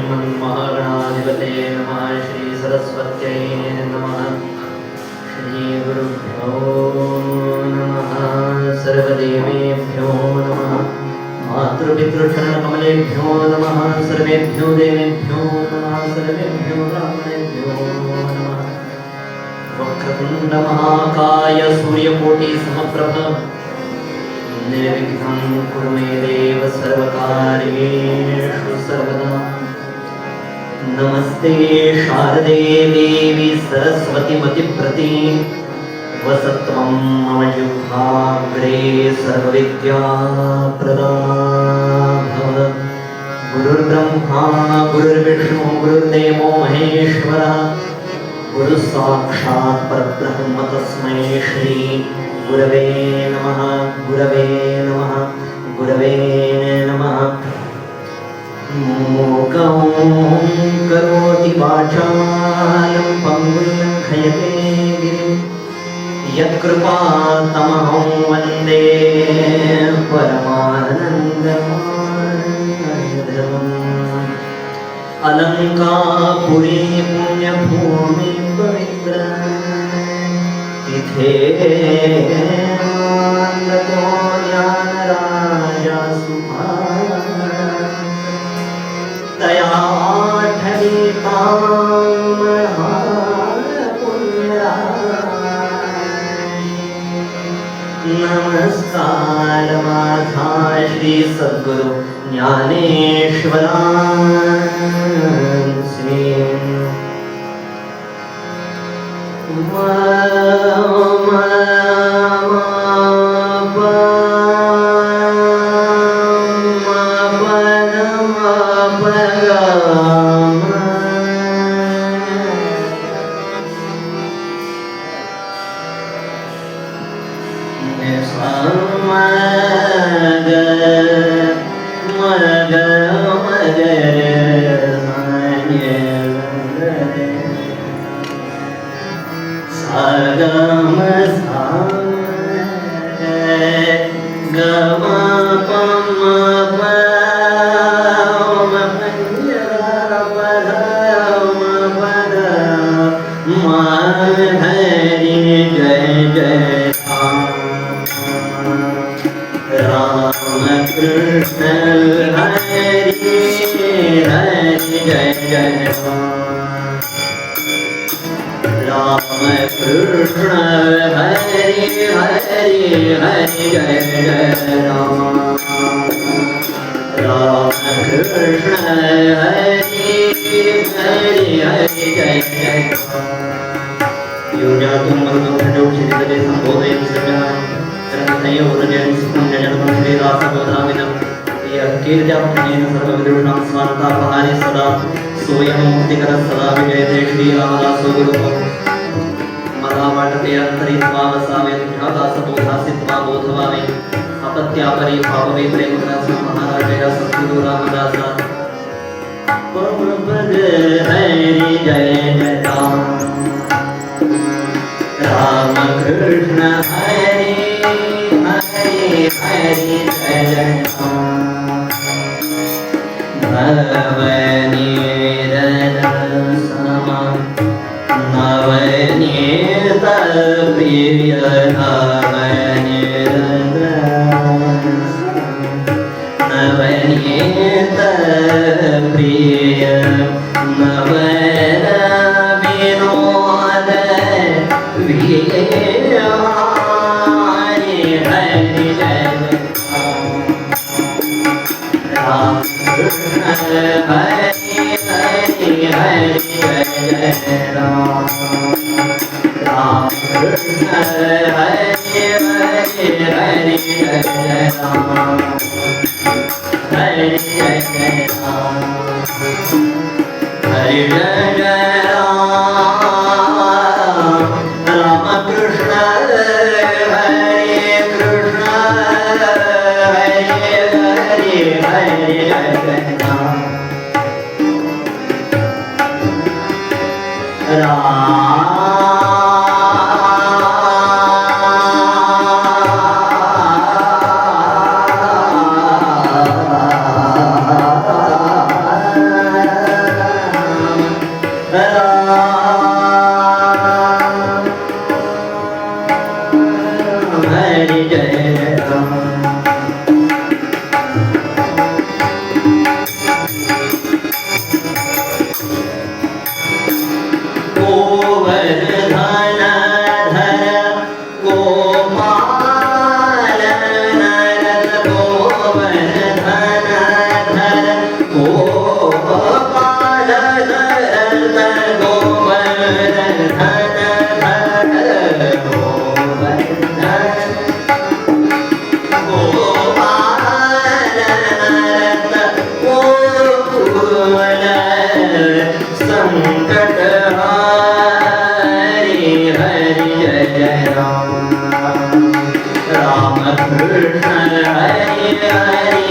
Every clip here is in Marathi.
श्रीमन्महागणाधिपते नमः। श्री सरस्वत्यै नमः। श्री गुरुभ्यो नमः। सर्वदेवेभ्यो नमः। मातृपितृचरणकमलेभ्यो नमः। सर्वेभ्यो देवेभ्यो नमः। सर्वेभ्यो ब्राह्मणेभ्यो नमः। वक्रतुण्ड महाकाय सूर्यकोटि समप्रभ निर्विघ्नं कुरु मे देव सर्वकार्येषु सर्वदा। नमस्ते शारदे देवी सरस्वती मतिप्रति वसत्वं मम जिह्वाग्रे सर्वविद्याप्रदा भव। गुरुर्ब्रह्मा गुरुर्विष्णु गुरुर्देवो महेश्वरः गुरुः साक्षात् परब्रह्म तस्मै श्री गुरवे नमः। गुरवे नमः। गुरवे नमः। मूकं करोति वाचालं पङ्गुं लङ्घयते गिरिं यत्कृपातमहं वन्दे परमानन्दमाधवम्। अलङ्कापुरी पुण्यभूमि पवित्र तिथे तो ज्ञानराजा तया नमस्कार माझा श्री सद्गुरु ज्ञानेश्वरा श्री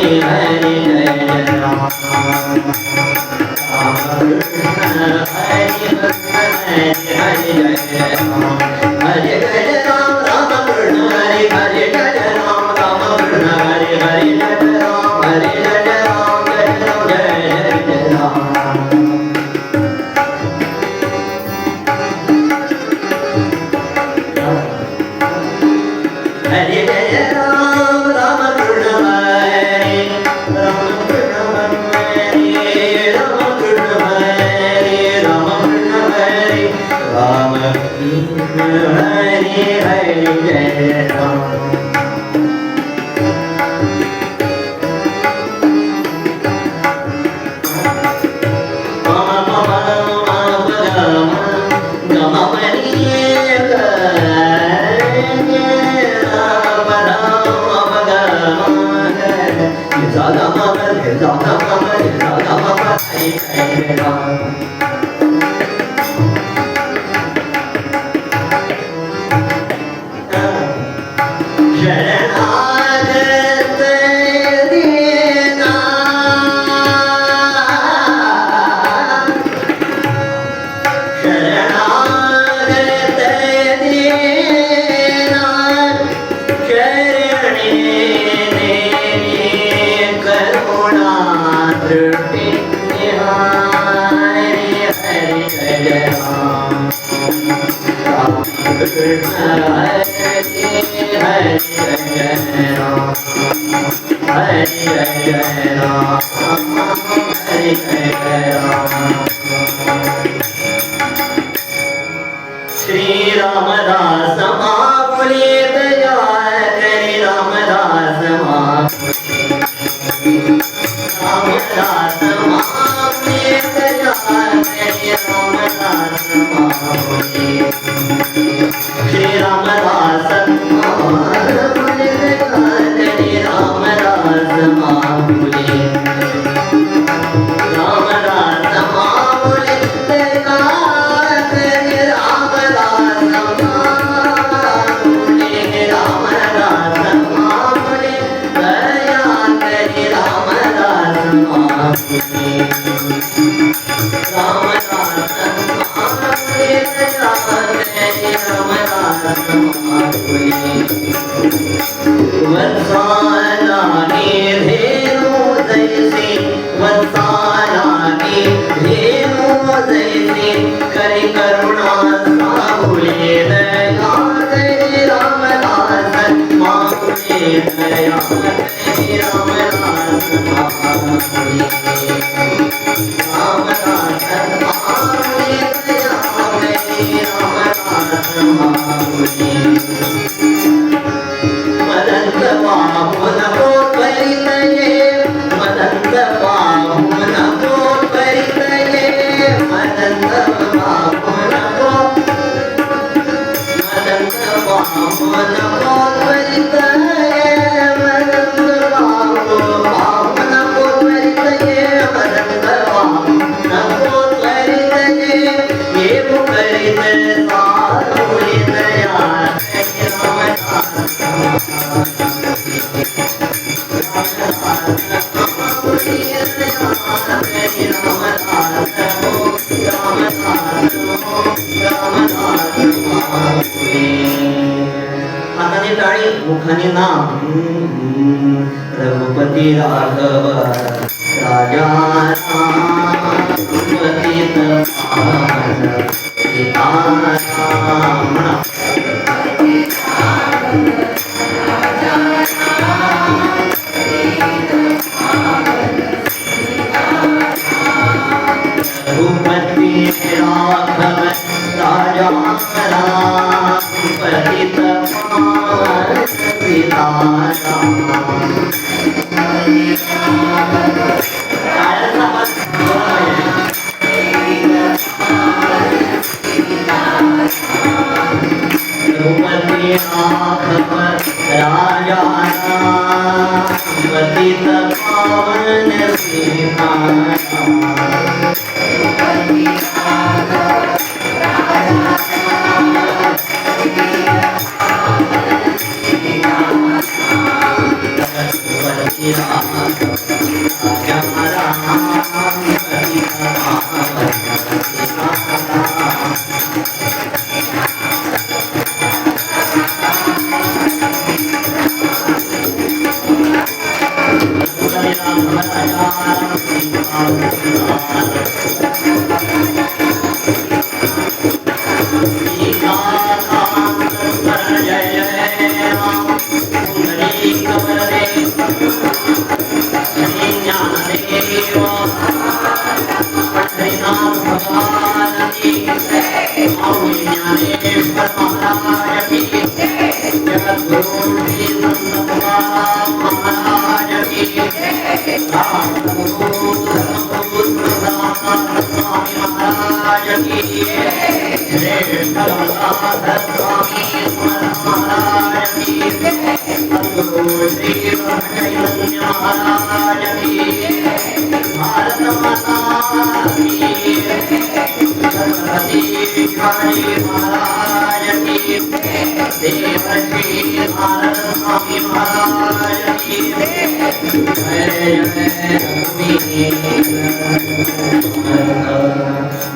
हरि जय राम राम कृष्ण हरि हरि हरि जय राम हरि जय राम राम कृष्ण हरि हरि जय राम राम कृष्ण हरि हरि जय राम हरि जय राम जय राम जय जय राम हरि जय राम राम कृष्ण हरि राम कृष्ण हरि राम कृष्ण हरि राम कृष्ण हरि राम कृष्ण हरि हरि जय राम श्री रामदास मामुनि दया करि रामदास मामुनि रामदास मामुनि दया करि रामदास मामुनि श्री रामदास मामुनि दया करि रामदास मामुनि रामदास मामुनि दया करि रामदास मामुनि रामदास मामुनि दया करि रामदास मामुनि रामदास मामुनि दया करि रामदास मामुनि वत्सानानि धेनु जैसी वत्सानानि धेनु जैसी करि करुणा साहुले दया करि रामदास मामुनि दया करि रामदास मामुनि रामदास मामुनि दया करि रामदास मामुनि मदंत पाहुन को परितये मदंत पाहुन को परितये मदंत पाहुन को परितये मदंत पाहुन को परितये मदंत पाहुन को परितये ये परित सारुनि दया हाताने टाळी मुखाने नाम रघुपती राघव राजा पतित पावन सीताराम रघुपति राघव राजा पतित पावन सीताराम रघुपति राघव राजा पतित पावन सीताराम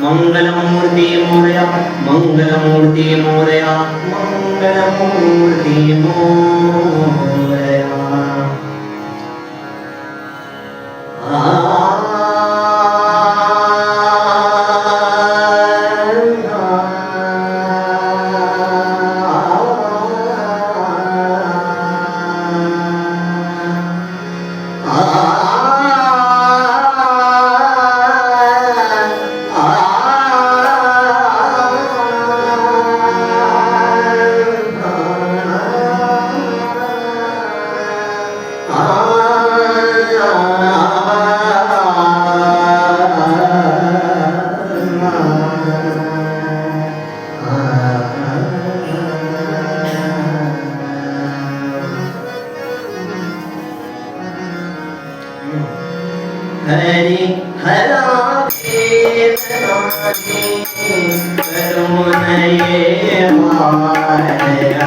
मंगलमूर्ति मोरया मंगलमूर्ति मोरया मंगलमूर्ति मोरया हरि हरा करुणये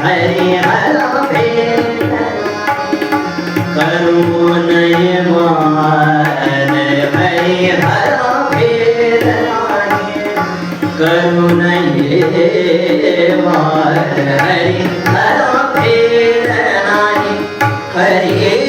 हरि हरा करुणये हरि हरा करुणये हरि हरा हरि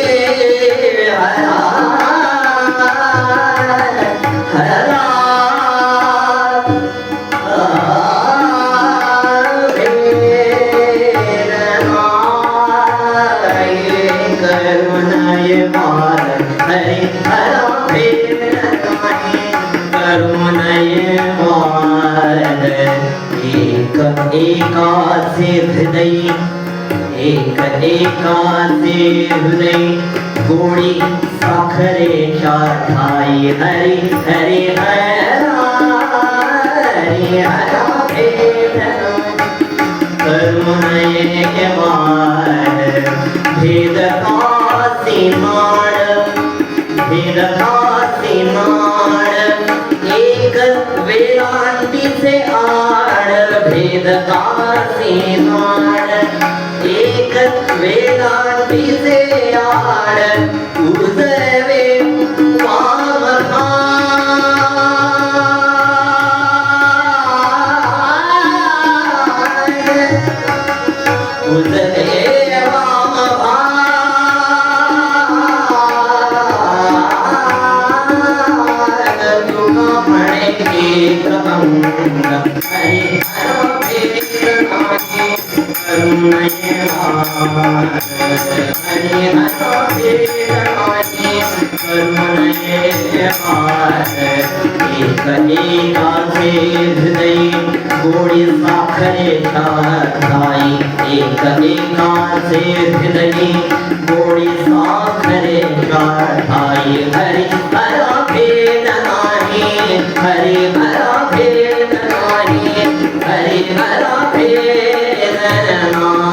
एकासे हृदय एक एकासे हृदय गोडी साखरे ठाई हरि हरि हरि हरि करुणये भेद कासी माड एक वेदांती से आड़ भेद कासी माड एक वेदांती से आड़ उजवे हृदय गोडी साखरे ठाई एक एकासे हृदय गोडी साखरे ठाई हरि हरा भेद नाही हरि हरा भेद नाही हरि हरा भेद नाही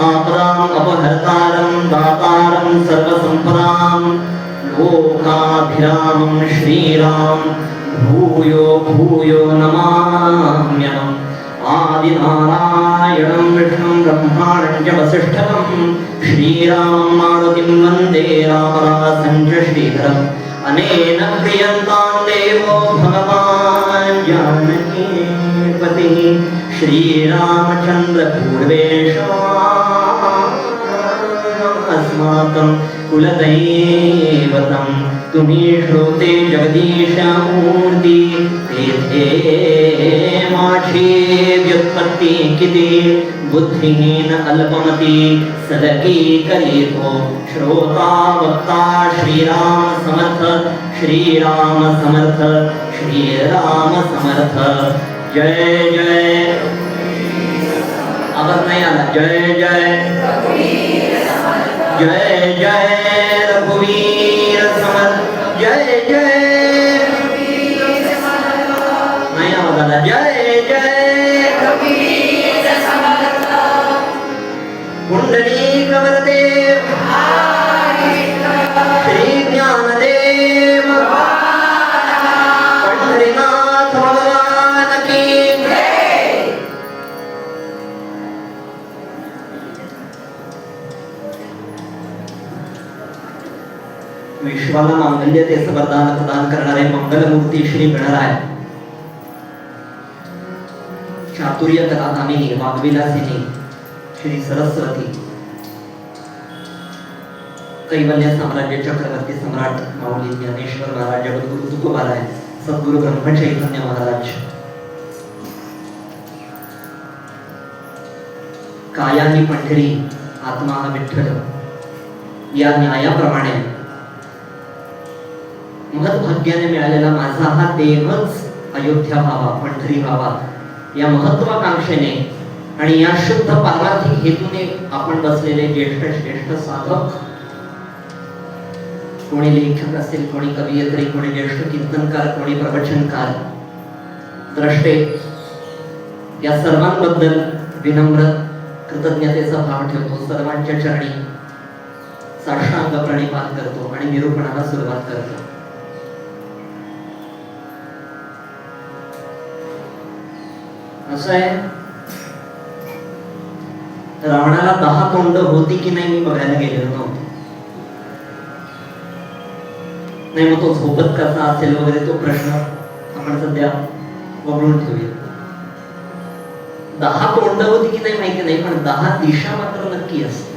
आपराम अपहर्तारं दातारं सर्वसंपदां लोकाभिरामं श्रीराम भूयो भूयो नमाम्यहम् आदिनारायणं विष्णुं ब्रह्माणं च वसिष्ठं श्रीरामं मारुतिं वन्दे रामदासं च श्रीधरम् अनेन प्रियन्तां देवो भगवान् जानकीपतिः श्रीरामचन्द्र पूर्वेशो अस्माकं कुलदैवतं तुम्ही श्रोते जगदीशमूर्ती तेथे माझी व्युत्पत्ती किती बुद्धिहीन अल्पमती सदकी करीतो श्रोता वक्ता श्रीराम समर्थ श्रीराम समर्थ श्रीराम समर्थ जय जय आवाज नाही आला जय जय जय जय रघुवीर समर्थ जय जय नाही आवाज आला जय जय कुंडलीक वरदे श्री ज्ञानदेव पंढरीनाथ भगवान की विश्वाला मांगल्यतेचं वरदान प्रदान करणारे मंगलमूर्ती श्री गणराय चातुर्य कलाधामिनी वाग्विलासिनी श्री सरस्वती कैवल्य साम्राज्य चक्रवर्ती सम्राट माऊली ज्ञानेश्वर महाराज जगद्गुरु तुकोबाराय सद्गुरु ब्रह्मचैतन्य महाराज काया ही पंढरी आत्मा हा विठ्ठल या न्यायाप्रमाणे महत्भाग्याने मिळालेला माझा हा देहच अयोध्या व्हावा पंढरी व्हावा या महत्वाकांक्षेने आणि या शुद्ध पारमार्थिक हेतूने आपण बसलेले ज्येष्ठ श्रेष्ठ साधक कोणी लेखक असेल कोणी कवयित्री कोणी ज्येष्ठ कीर्तनकार कोणी प्रवचनकार द्रष्टे या सर्वांबद्दल विनम्र कृतज्ञतेचा भाव ठेवतो सर्वांच्या चरणी साष्टांग प्रणिपात करतो आणि निरूपणाला सुरुवात करतो असं आहे रावणाला 10 तोंड होती की नाही मी बघायला गेलेलो नव्हतो नाही मग तो झोपत कसा असेल वगैरे तो प्रश्न आपण सध्या वगळून ठेवूया 10 तोंड होती की नाही माहिती नाही पण 10 दिशा मात्र नक्की असतात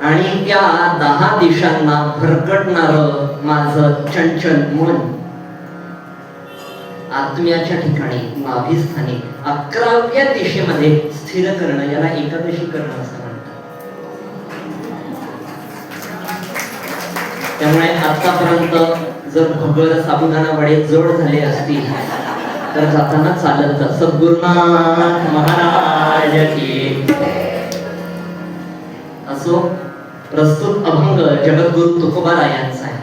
आणि त्या 10 दिशांना भरकटणार माझं चंचल मन आत्म्याच्या ठिकाणी नाभिस्थानी 11व्या दिशेमध्ये स्थिर करणं याला एकादशी करणं असं म्हणतात. त्यामुळे आतापर्यंत जर भगर साबुदाणा वडे जड झाले असतील तर जाताना चालत जा. सद्गुरुनाथ महाराज की असो. प्रस्तुत अभंग जगद्गुरु तुकोबारायांचा आहे.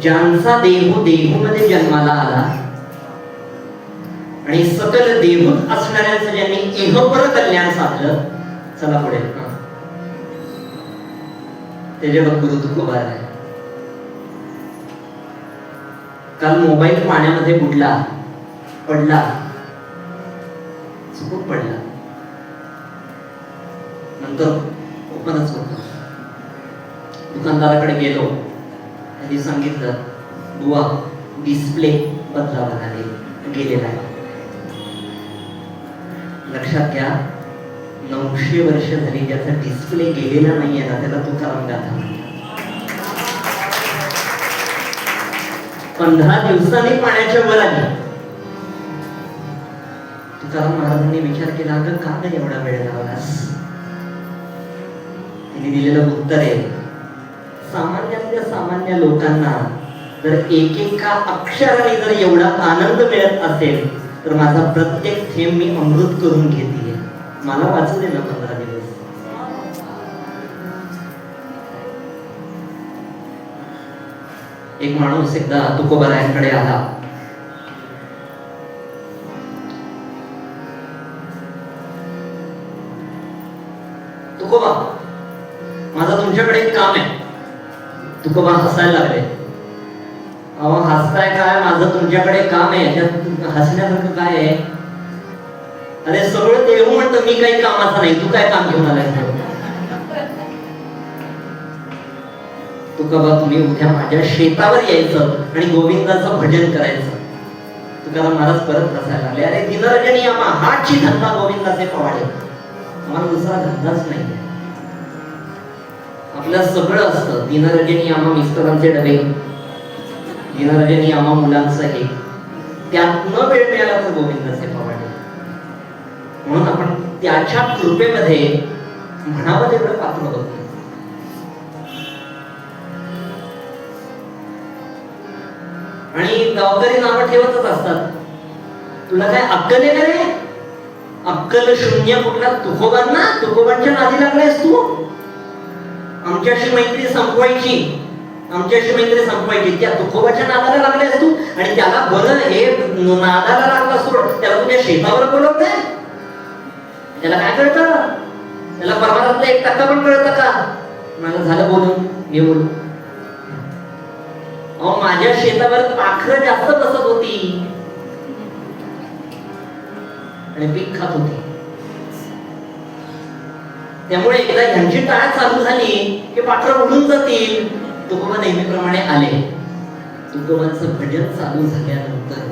ज्यांचा देहू देहूमध्ये जन्माला आला आणि सकल देहूत असणाऱ्यांचं ज्यांनी इहपर कल्याण साधलं. चला पुढे. ते जगद्गुरु तुकोबार आहे. काल मोबाईल पाण्यामध्ये बुडला पडला चुकून पडला नंतर ओपनच होत. दुकानदाराकडे गेलो त्यांनी सांगितलं बुवा डिस्प्ले बदलावा लागेल गेलेला आहे. लक्षात घ्या 900 वर्ष झाली ज्याचा डिस्प्ले गेलेला नाहीये ना त्याला तुकाराम गाथा म्हणतात. 15 दिवसांनी पाण्याच्या वर आली. तुकाराम महाराजांनी विचार केला अगं का नाही एवढा वेळ लावलास. त्यांनी दिलेलं उत्तर आहे सामान्यातल्या सामान्य लोकांना जर एकेका अक्षराने जर एवढा आनंद मिळत असेल तर माझा प्रत्येक थेंब मी अमृत करून घेते. मला वाचू दे ना 15 दिवस. एक माणूस एकदा तुकोबारायांकडे आला. तुकोबा माझा तुमच्याकडे एक काम आहे. तुकोबा हसायला लागले. अहो हसताय काय? माझं तुमच्याकडे काम आहे, याच्यात हसण्यासारखं काय आहे? अरे सगळं देव म्हणतं मी काही कामाचं नाही, तू काय काम घेऊन आलाय? तुका बा तुम्ही उद्या माझ्या शेतावर यायचं आणि गोविंदाचं भजन करायचं. तुकाराम महाराज परत हसायला लागले. अरे दिनरजनी आम्हा हाची धंदा गोविंदाचे पवाडे, आम्हाला दुसरा धंदाच नाही. आपलं सगळं असतं. दिनरजनी आम्हा मिस्टरांचे डबे, दिनरजनी आम्हा मुलांचं हे, त्यातनं वेळ मिळाला तर गोविंदाचे पवाडे. म्हणून आपण त्याच्या कृपेमध्ये म्हणावं तेवढं पात्र होतो. आणि गावकरी नावं ठेवतच असतात. तुला काय अक्कल आहे का रे? अक्कल शून्य कुठला? तुकोबांना, तुकोबांच्या नादी लागलायस तू? आमच्याशी मैत्री संपवायची, आमच्याशी मैत्री संपवायची, त्या तुकोबाच्या नादाला लागलायस तू. आणि त्याला बरं हे नादाला लागला सोड, त्याला तुझ्या शेतावर बोलवतंय. त्याला काय कळतं? त्याला परमारातलं 1% पण कळतं का? मला झालं बोलून, मी बोलू. अहो माझ्या शेतावर पाखरं जास्त बसत होती आणि पीक खात होती. त्यामुळे एकदा ह्यांची टाळ चालू झाली की पाखरं उडून जातील. तुकोबा नेहमीप्रमाणे आले. तुकोबांचं भजन चालू झाल्यानंतर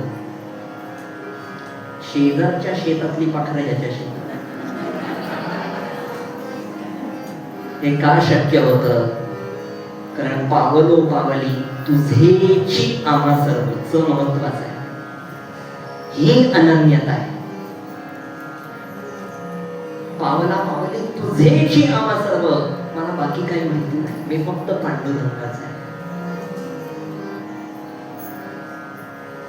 शेजारच्या शेतातली पाखरं याच्या शेतात. हे का शक्य होतं? कारण पावलो पावली तुझेची आम्हा सर्वच महत्वाचं आहे. ही अनन्यता आहे. पावला पावली तुझेची आम्हा सर्व, मला बाकी काही माहिती नाही, मी फक्त पांडुरंगाचा आहे.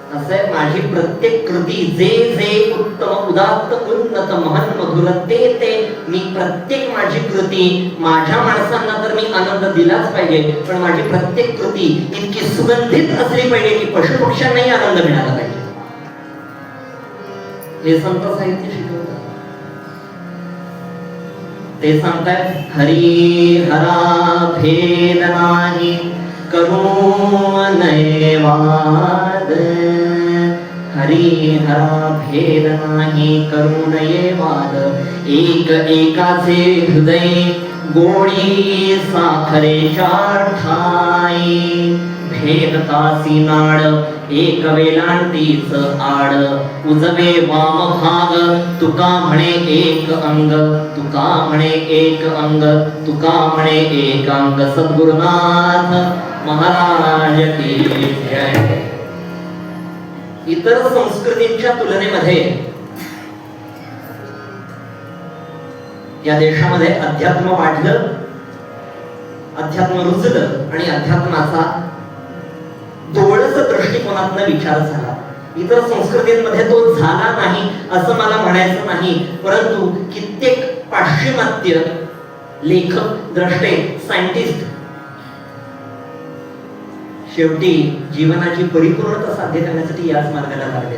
असं आहे. माझी प्रत्येक कृती जे जे उत्तम उदात्त उन्नत महान मधुर ते ते मी प्रत्येक माझी कृती माझ्या माणसांना तर मी आनंद दिलाच पाहिजे, पण माझी प्रत्येक कृती इतकी सुगंधित असली पाहिजे की पशुपक्ष्यांनाही आनंद मिळाला पाहिजे. हे संत साहित्य शिकवतात. ते सांगतात हरी हरा भेद नाही करू नये वाद, हरी हरा भेद नाही करू नये वाद. एक एकाचे हृदय गोडी साखरेच्या ठाई, भेद तासी नाड एक वेलांटीच आड. उजवे वाम भाग तुका म्हणे एक अंग, तुका म्हणे एक अंग, तुका म्हणे एक अंग. सद्गुरुनाथ महाराज की जय. इतर संस्कृतींच्या तुलनेमध्ये या देशामध्ये अध्यात्म वाढलं, अध्यात्म रुजलं आणि अध्यात्माचा डोळस दृष्टिकोनातून विचार झाला. इतर संस्कृतींमध्ये तो झाला नाही असं मला म्हणायचं नाही, परंतु कित्येक पाश्चिमात्य लेखक, द्रष्टे, सायंटिस्ट शेवटी जीवनाची परिपूर्णता साध्य करण्यासाठी याच मार्गाला लागले.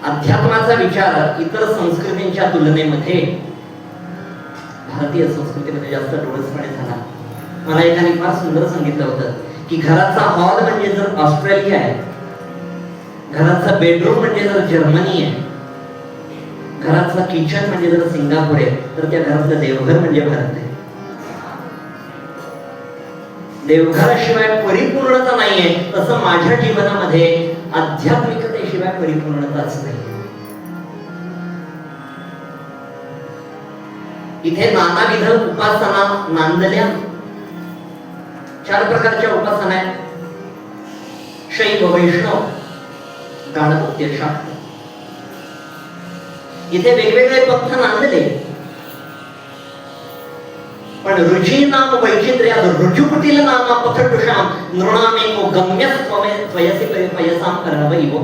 अध्यात्माचा विचार इतर संस्कृतींच्या तुलनेमध्ये भारतीय संस्कृतीमध्ये जास्त डोळसपणे झाला. मला एकाने फार सुंदर सांगितलं होतं की घराचा हॉल म्हणजे जर ऑस्ट्रेलिया आहे, घराचा बेडरूम म्हणजे जर जर्मनी आहे, घराचा किचन म्हणजे जर सिंगापूर आहे, तर त्या घरातलं देवघर म्हणजे भारत आहे. देवघराशिवाय परिपूर्णता नाहीये, तसं माझ्या जीवनामध्ये आध्यात्मिकतेशिवाय परिपूर्णताच नाही. इथे नानाविध उपासना नांदल्या. 4 प्रकारच्या उपासना आहेत. शैव, वैष्णव, गाणपत्य, शाक्त. इथे वेगवेगळे पथ नांदले, पण रुची नाम वैचित्र्यात रुजुकुटील नाम पथटुषाम नृणामेको गम्यस्त्वमे त्वयसि पयसाम कर्णवैव.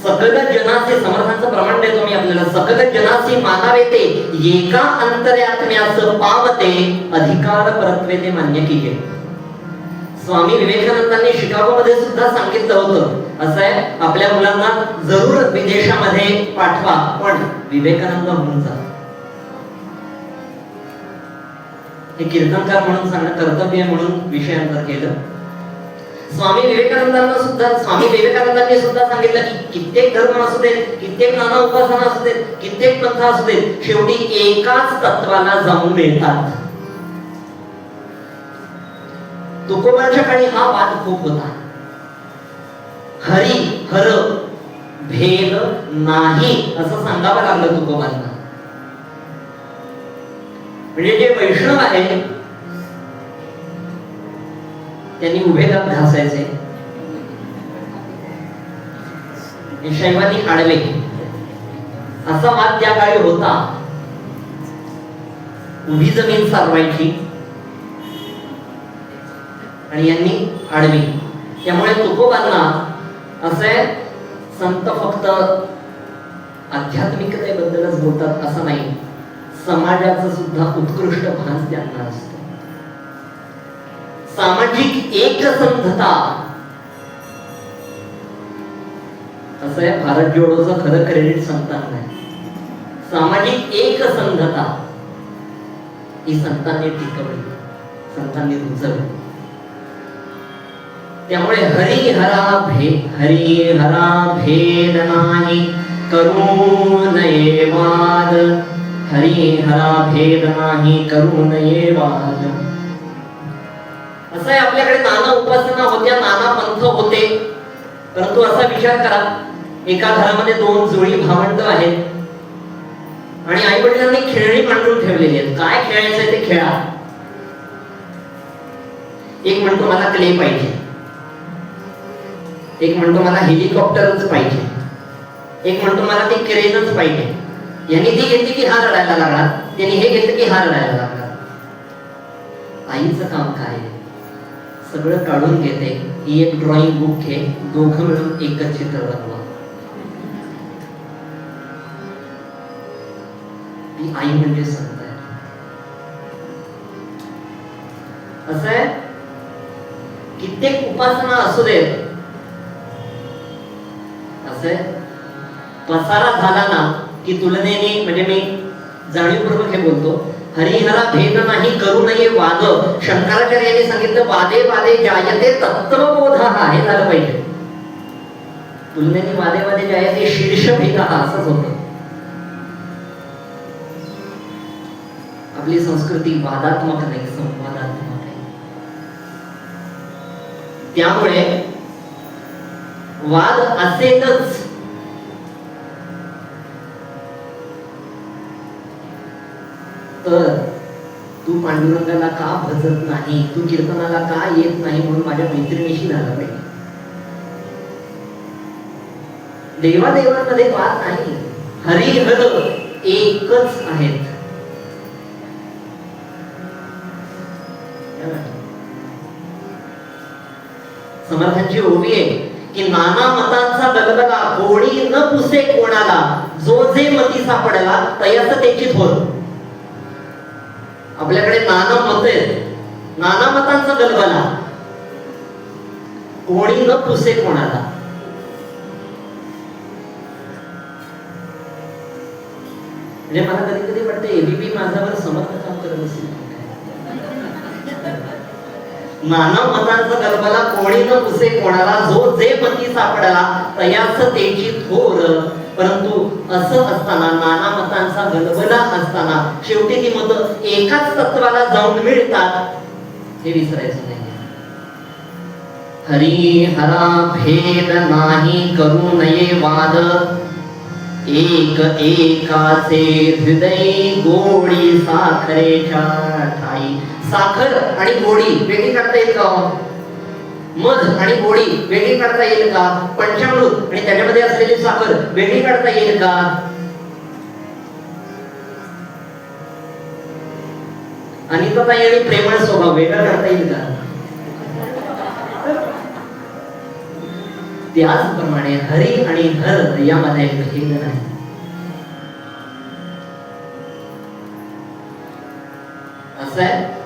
सकल जनाचे, समर्थांचं प्रमाण देतो मी आपल्याला, सकल जनाचे मानावे ते एका अंतर्यात्म्यास पावते अधिकार परत्वे ते मान्य कीजे. स्वामी विवेकानंदांनी शिकागो मध्ये सुद्धा सांगितलं होतं, असं आहे आपल्या मुलांना जरूर विदेशामध्ये पाठवा, पण विवेकानंद होऊन जा. हे कीर्तनकार म्हणून सांगणं कर्तव्य म्हणून विषयांतर केलं. स्वामी विवेकानंदांनी सुद्धा सांगितलं की कित्येक धर्म असू देत, कित्येक नाना उपासना असू देत, कित्येक पंथ असू देत, शेवटी एकाच तत्वाला जाऊन मिळतात. तुकोबांच्या काळी हा वाद खूप होता. हरी हर भेद नाही असं सांगावं लागलं तुकोबांना. म्हणजे जे वैष्णव आहे त्यांनी उभे दात घासायचे, शैवानी आडवे, असा वाद त्या काळी होता. उभी जमीन सारवायची आणि यांनी आडवी. त्यामुळे तुकोबांना असे संत फक्त आध्यात्मिकतेबद्दलच बोलतात असं नाही, समाजाचं सुद्धा उत्कृष्ट भान त्यांना असतं. सामाजिक एकसंधता असं आहे. भारत जोडोचं खरं क्रेडिट संतांना आहे. सामाजिक एकसंधता ही संतांनी टिकवली, संतांनी रुजवली. त्यामुळे हरिहरा भेद नाही करू नये वाद, हरिहरा भेद नाही करू नये वाद. असं आहे, आपल्याकडे नाना उपासना होत्या, नाना पंथ होते, परंतु असा विचार करा, एका घरामध्ये दोन जुळी भावंड आहेत आणि आई वडिलांनी खेळणी मांडून ठेवलेली आहेत. काय खेळायचंय ते खेळा. एक म्हणतो मला क्ले पाहिजे, एक म्हणतो मला हेलिकॉप्टरच पाहिजे, एक म्हणतो मला ती क्रेनच पाहिजे. यांनी ती घेतली की हा रडायला लागला, त्यांनी हे घेतलं की हा रडायला लागला. आईचं काम काय? सगळं काढून घेते, ही एक ड्रॉइंग बुक घे, दोघं मिळून एकच चित्र बनवा. ती आई म्हणजे संत आहे. असं आहे, कित्येक उपासना असू देत, असं पसारा झाला ना की तुलनेने, म्हणजे मी जाणीवपूर्वक हे बोलतो, हरिहरा भेद नाही करू नये वाद. शंकराचार्यांनी सांगितलं वादे वादे जायते तत्वबोध, हे झालं पाहिजे. तुलनेने वादे वादे जायते शीर्ष भेद, असंच होतं. आपली संस्कृती वादात्मक नाही, संवादात्मक आहे. त्यामुळे वाद असेलच. तर तू पांडुरंगाला का भजत नाही, तू कीर्तनाला का येत नाही म्हणून माझ्या मैत्रिणीशी झाला पाहिजे. देवादेवांमध्ये वाद नाही, हरिहर एकच आहेत. समर्थांची ओवी आहे की नाना मतांचा गलबला कोणी न पुसे कोणाला, जो जे मती सापडला तयास त्याची थोर. आपल्याकडे नाना मत आहेत, नाना मतांचा गलबला, कोणी न पुसे कोणाला. म्हणजे मला कधी कधी वाटतं एबीपी माझ्यावर समर्थ काम करत असेल. नाना मतांचा गलबला कोणी न पुसे कोणाला, जो जे मती सापडला तयास त्याची थोर. परंतु असं असताना, नाना मतांचा गलबला असताना, शेवटी ती मतं एकाच तत्वाला जाऊन मिळतात, हे विसरायचं नाही. हरिहरा भेद नाही करू नये वाद, एक एकाचे हृदय गोडी साखरेच्या ठाई. साखर आणि गोडी वेगळी करता येईल का? मध आणि गोडी वेगळी काढता येईल का? पंचामृत आणि त्याच्यामध्ये असलेली साखर वेगळी काढता येईल का? अनिताताई आणि प्रेमळ स्वभाव वेगळा करता येईल का? त्याचप्रमाणे हरी आणि हर यामध्ये भेद नाही. असं आहे,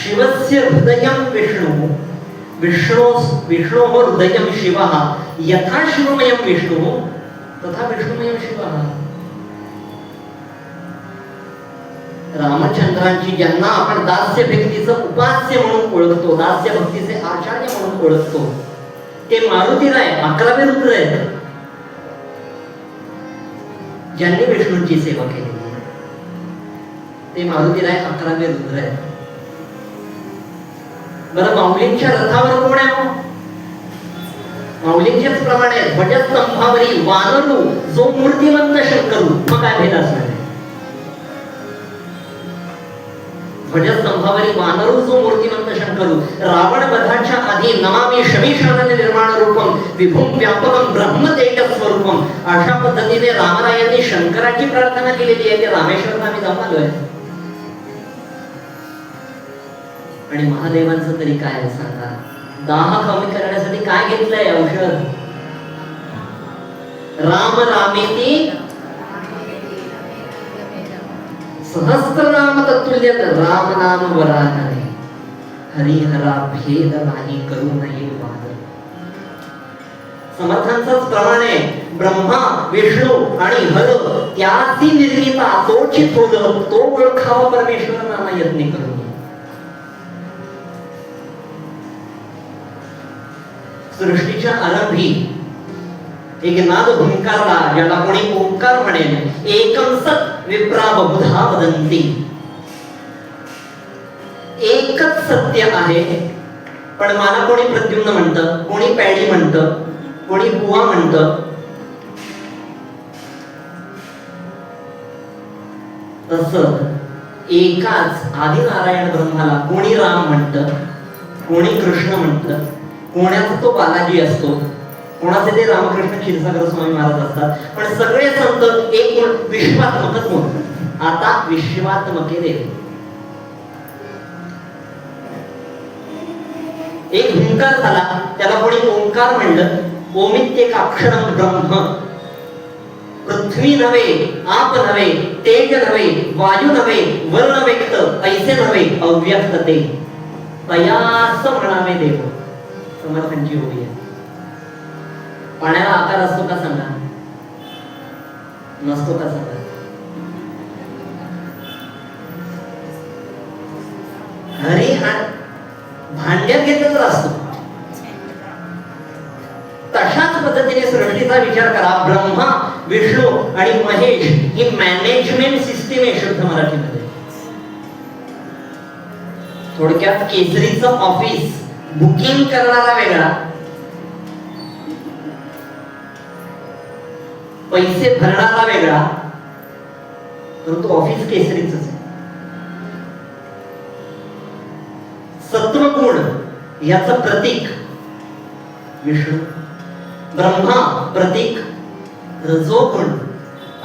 शिवस्य हृदयं विष्णु, विष्णोः हृदयं शिवः, यथा शिवमयं विष्णु तथा विष्णुमयं शिवः. रामचंद्रांची, ज्यांना आपण दास्य भक्तीचं उपास्य म्हणून ओळखतो, दास्य भक्तीचे आचार्य म्हणून ओळखतो, ते मारुतीराय 11वे रुद्र आहेत, ज्यांनी विष्णूंची सेवा केली. ते मारुतीराय 11वे रुद्र आहेत. बरं, माऊलींच्या रथावर कोण आहे? माऊलींच्याच प्रमाणे ध्वजस्तंभावरी वानरू जो मूर्तिमंत शंकरू. मग काय भेद असणार? ध्वजस्तंभावरी वानरू जो मूर्तिमंत शंकरू. रावण वधाच्या आधी नमामि शमीशरण निर्माण रूपम विभुम व्यापकम ब्रह्म तेजस्वरूपम. अशा पद्धतीने रामरायांनी शंकराची प्रार्थना केलेली आहे. ते रामेश्वरला आम्ही जाऊन आलोय. आणि महादेवांचं तरी काय सांगा? दाह कमी करण्यासाठी काय घेतलंय औषध? राम रामेती सहस्त्रनाम तत्तुल्यत राम नाम वरानने हरिहरा भेद नाही करू नये वाद. समर्थांचाच प्रमाणे ब्रह्मा विष्णू आणि हर त्याची निर्मिता तोची थोड तो ओळखावा परमेश्वर नाम यत्न करू. सृष्टीच्या आरंभी एक नाद भूंकारला, ज्याला कोणी ओंकार म्हणेल. एकम सत विप्रा बहुधा वदंती. एकच सत्य आहे, पण मला कोणी प्रद्युम्न म्हणतं, कोणी पॅडी म्हणतं, कोणी बुवा म्हणतं. तसं एकाच आदिनारायण ब्रह्माला कोणी राम म्हणतं, कोणी कृष्ण म्हणतं, कोणाचा तो बालाजी असतो, कोणाचे ते रामकृष्ण क्षीरसागर स्वामी महाराज असतात. पण सगळे संत एक विश्वात्मकच म्हणतात. आता विश्वात्मके देव. एक हुंकार झाला, त्याला कोणी ओंकार म्हणलं. ओमित्येकाक्षरं ब्रह्म. पृथ्वी नव्हे, आप नव्हे, तेज नव्हे, वायू नव्हे, वर्ण व्यक्त ऐसे नव्हे, अव्यक्त ते तयास म्हणावे देव. समर्थांची होळी आहे. पाण्याला आकार असतो का सांगा? नसतो का सांगा? घरी भांड्यात घेतलं तर असतो. तशाच पद्धतीने सृष्टीचा विचार करा. ब्रह्मा विष्णू आणि महेश ही मॅनेजमेंट सिस्टीम आहे शुद्ध मराठीमध्ये. थोडक्यात केसरीचं ऑफिस बुकिंग करणारा वेगळा, पैसे भरणारा वेगळा, परंतु ऑफिस केसरीच आहे. सत्वगुण याचं प्रतीक विष्णू, ब्रह्मा प्रतीक रजोगुण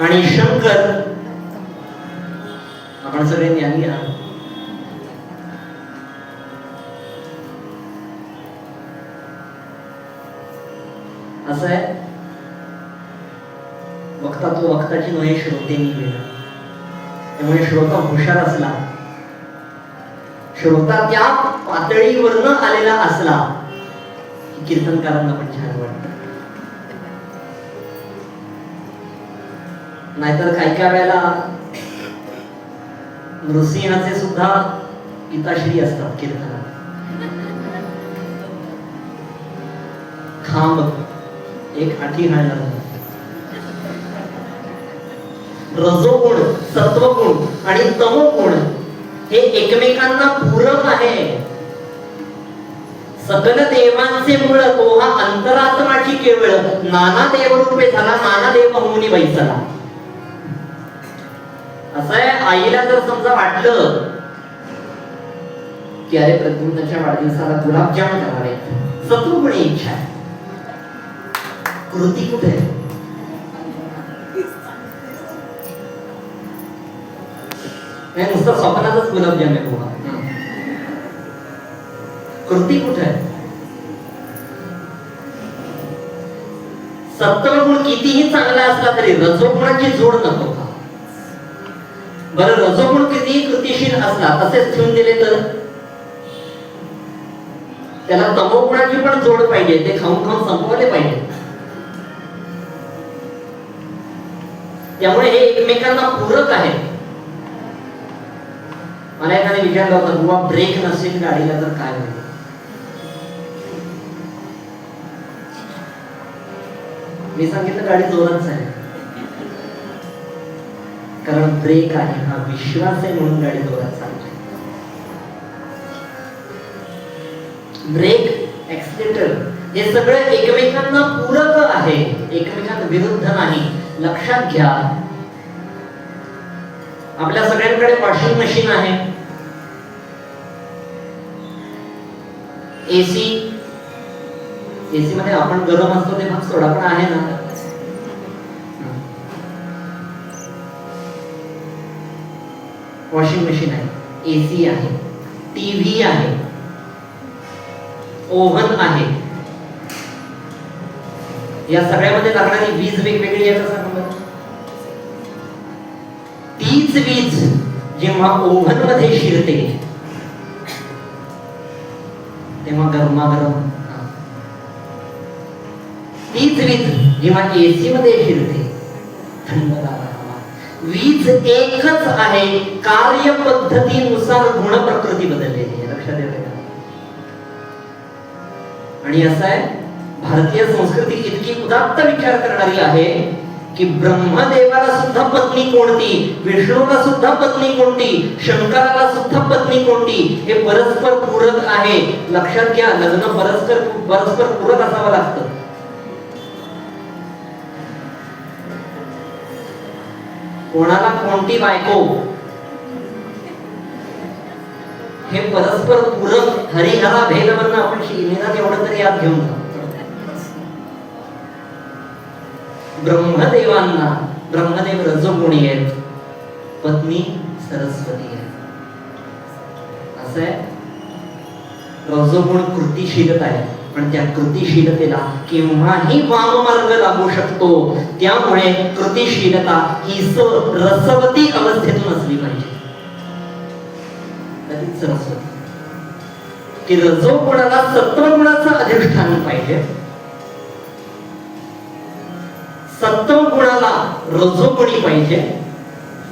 आणि शंकर. आपण सगळे ज्ञानी आहात. असं आहे, वक्ता तो वक्ताची नव्हे श्रोते निवेला. त्यामुळे श्रोता हुशार असला, श्रोता त्या पातळीवरनं आलेला असला की कीर्तनकारांना पण छान वाटतं. नाहीतर काही काही वेळेला नृसिंहाचे सुद्धा गीताश्री असतात कीर्तनात. खांब एक आठी घालणार. रजोगुण, सत्वगुण आणि तमोगुण हे एकमेकांना पूरक आहे. सकल देवांचे मूळ तो हा अंतरात्माची केवळ. नाना देवरूपे झाला, नाना देव होऊनी बैसला. असं आहे, आईला जर समजा वाटलं की अरे प्रद्युम्नाच्या वाढदिवसाला गुलाबजाम करावे, सत्वगुणी इच्छा आहे, कृती कुठे आहे? नुसतं स्वप्नातच गुलाबजाम आहे बाबा. कृती कुठे आहे? सत्वगुण कितीही चांगला असला तरी रजोगुणाची जोड नको का? बरं, रजोगुण कितीही कृतीशील असला तसेच ठेवून दिले तर त्याला तमोगुणाची पण जोड पाहिजे. ते खाऊन खाऊन संपवले पाहिजे. त्यामुळे हे एकमेकांना पूरक आहे. मला एकाने विचारलं होतं, बुवा ब्रेक नसेल गाडीला तर काय होईल? मी सांगितलं गाडी जोरात आहे, कारण ब्रेक आहे, हा विश्वास आहे म्हणून गाडी जोरात चालते. ब्रेक, ऍक्सिलेटर हे सगळे एकमेकांना पूरक आहे, एकमेकांना विरुद्ध नाही. लक्षात घ्या, आपल्या सगळ्यांकडे वॉशिंग मशीन आहे, एसी, एसी मध्ये आपण गरम असतो ते भाग सोडा, पण आहे ना. वॉशिंग मशीन आहे, एसी आहे, टीव्ही आहे, ओव्हन आहे. या सगळ्यामध्ये लागणारी वीज वेगवेगळी आहे. कसं सांगा, तीच वीज जेव्हा ओव्हन मध्ये शिरते तेव्हा गरमागरम, तीच वीज जेव्हा एसी मध्ये शिरते थंडगार हवा. वीज एकच आहे, कार्यपद्धतीनुसार गुण प्रकृती बदललेली आहे. लक्षात येते का? आणि असं आहे, भारतीय संस्कृती इतकी उदात्त विचार करणारी आहे की ब्रह्मदेवाला सुद्धा पत्नी कोणती, विष्णूला सुद्धा पत्नी कोणती, शंकराला सुद्धा पत्नी कोणती, हे परस्पर पूरक आहे. लक्षात घ्या, लग्न परस्पर पूरक असावं लागतं. कोणाला कोणती बायको हे परस्पर पूरक, हरिहरा भेलवरनं आपण शिकलेला तेवढं तरी याद घेऊन जा. ब्रह्मदेवांना, ब्रह्मदेव रजोगुणी आहेत, पत्नी सरस्वती आहे. असं आहे, रजोगुण कृतिशीलता आहे, पण त्या कृतिशीलतेला केव्हाही वाममार्ग लागू शकतो. त्यामुळे कृतिशीलता ही रसवती अवस्थेतून असली पाहिजे. सरस्वती की रजोगुणाला सत्वगुणाचं अधिष्ठान पाहिजे, सत्वगुणाला रजोगुणी पाहिजे,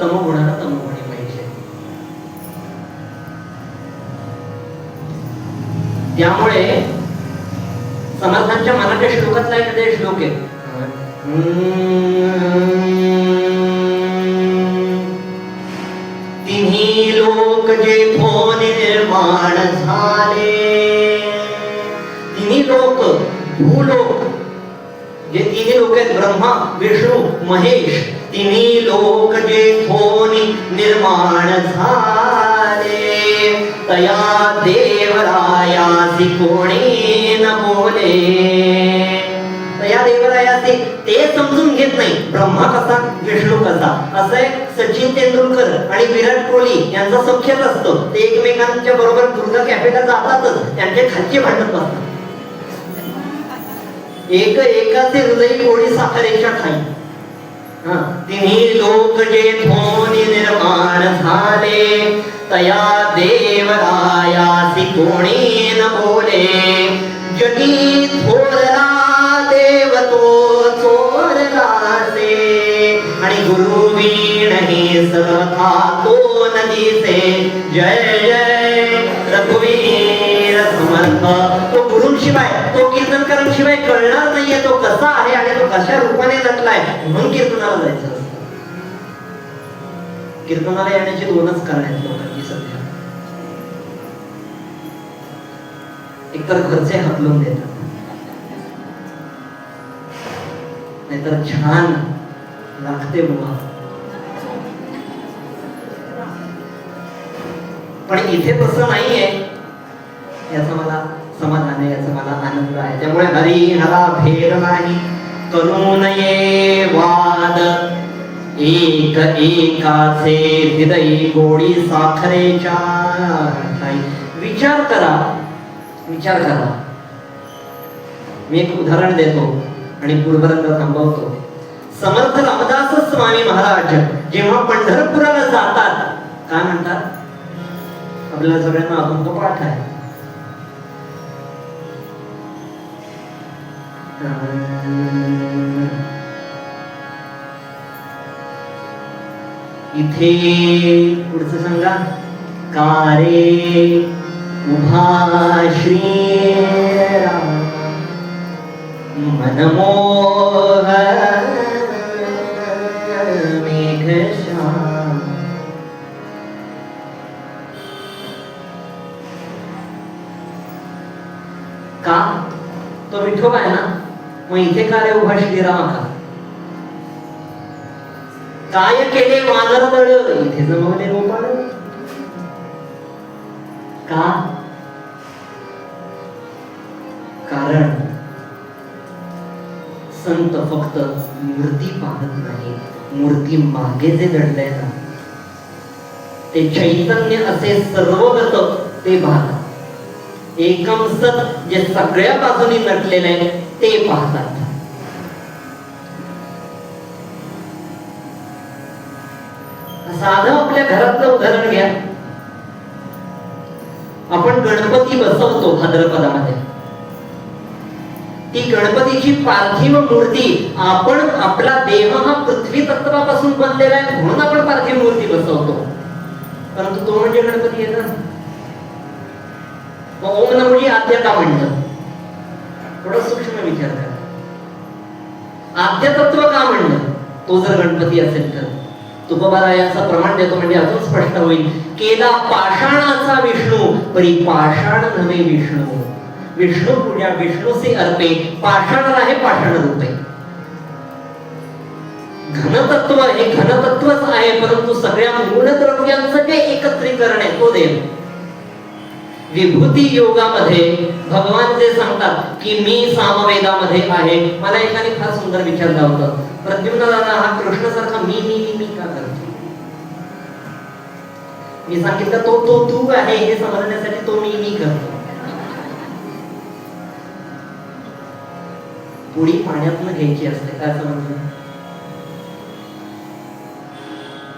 तमोगुणाला तमोगुणी पाहिजे. त्यामुळे समर्थांच्या मनाच्या श्लोकातला एक श्लोक आहे, तिन्ही लोक जेथो निर्माण झाले. तिन्ही लोक, भूलोक, जे तिन्ही लोक आहेत, ब्रह्मा, विष्णू, महेश, तिन्ही लोक जेथो निर्माण झाले. तया देवरायासी कोणी न बोले. तया देवरायासी, ते समजून घेत नाही ब्रह्मा कसा, विष्णू कसा. असं आहे, सचिन तेंडुलकर आणि विराट कोहली यांचा सख्यच असतो. ते एकमेकांच्या बरोबर दुर्गा कॅफेला जातातच, त्यांचे खालचे भांडत असतात. एक एकाचे हृदय कोणी साखरेच्या ठाई. तिन्ही लोक जेथो निर्माण झाले. तया देवरायासी कोणी न बोले. जगी थोरला देव तो चोरलासे. आणि गुरु वीण हे सर्वथा तो न दिसे. जय जय रघुवीर समर्थ. तो गुरूंशिवाय, तो कीर्तनकारांशिवाय कळणार नाहीये तो कसा आहे आणि तो कशा रूपाने नटलाय. म्हणून कीर्तनाला जायचं असतं. कीर्तनाला येण्याची दोनच कारण आहेत लोकांची सध्या. एकतर घरचे हकलून देतात, नाहीतर छान लागते बुवा. पण इथे तसं नाहीये, याचा मला समाधान आहे, याचा मला आनंद आहे. त्यामुळे हरिहरा भेद नाही, करू नये वाद. एक एकाचे हृदय गोडी साखरेच्या ठाई. विचार करा, विचार करा. मी एक उदाहरण देतो आणि पुढपर्यंत थांबवतो. समर्थ रामदास स्वामी महाराज जेव्हा पंढरपुराला जातात, काय म्हणतात? आपल्याला सगळ्यांना अभंग पाठ आहे. इथे पुढचं सांगा. कारे उभा श्रीराम मनमोह मेघश्याम. का तो विठोबा आहे ना, मग इथे का रे उभा श्रीराम का? काय केले वानर दळ इथे जमवले गोपाळ का? कारण संत फक्त मूर्ती पाहत नाही, मूर्ती मागे जे दडलंय ना ते चैतन्य असे सर्वगत ते पाहतात. एकम सत जे सगळ्या बाजूनी नटलेले आहे ते पाहतात. साधं आपल्या घरातलं उदाहरण घ्या. आपण गणपती बसवतो भाद्रपदामध्ये. ती गणपतीची पार्थिव मूर्ती, आपण आपला देह हा पृथ्वी तत्वापासून बनलेला आहे म्हणून आपण पार्थिव मूर्ती बसवतो, परंतु तो म्हणजे गणपती आहे ना. मग ओम नमोजी आद्य का म्हणलं? थोडं सूक्ष्म विचार करा. आद्य तत्व का म्हणलं? तो जर गणपती असेल तर तुकोबारायांचा प्रमाण देतो म्हणजे अजून स्पष्ट होईल. केला पाषाणाचा विष्णू परी पाषाण नव्हे विष्णू. विष्णू पूजा विष्णूचे अर्पे, पाषाण आहे पाषाण रूपे. घनतत्व हे घनतत्वच आहे, परंतु सगळ्या मूळ द्रव्यांचं जे एकत्रीकरण आहे तो देव. विभूती योगामध्ये भगवान जे सांगतात की मी सामवेदामध्ये आहे. मला एकाने फार सुंदर विचारलं होतं, प्रद्युम्न दादा हा कृष्णासारखा मी का करतो? मी सांगितलं तो तू आहे हे समजण्यासाठी तो मी करतो. पुडी पाण्यातनं घ्यायची असते, काय समजलं?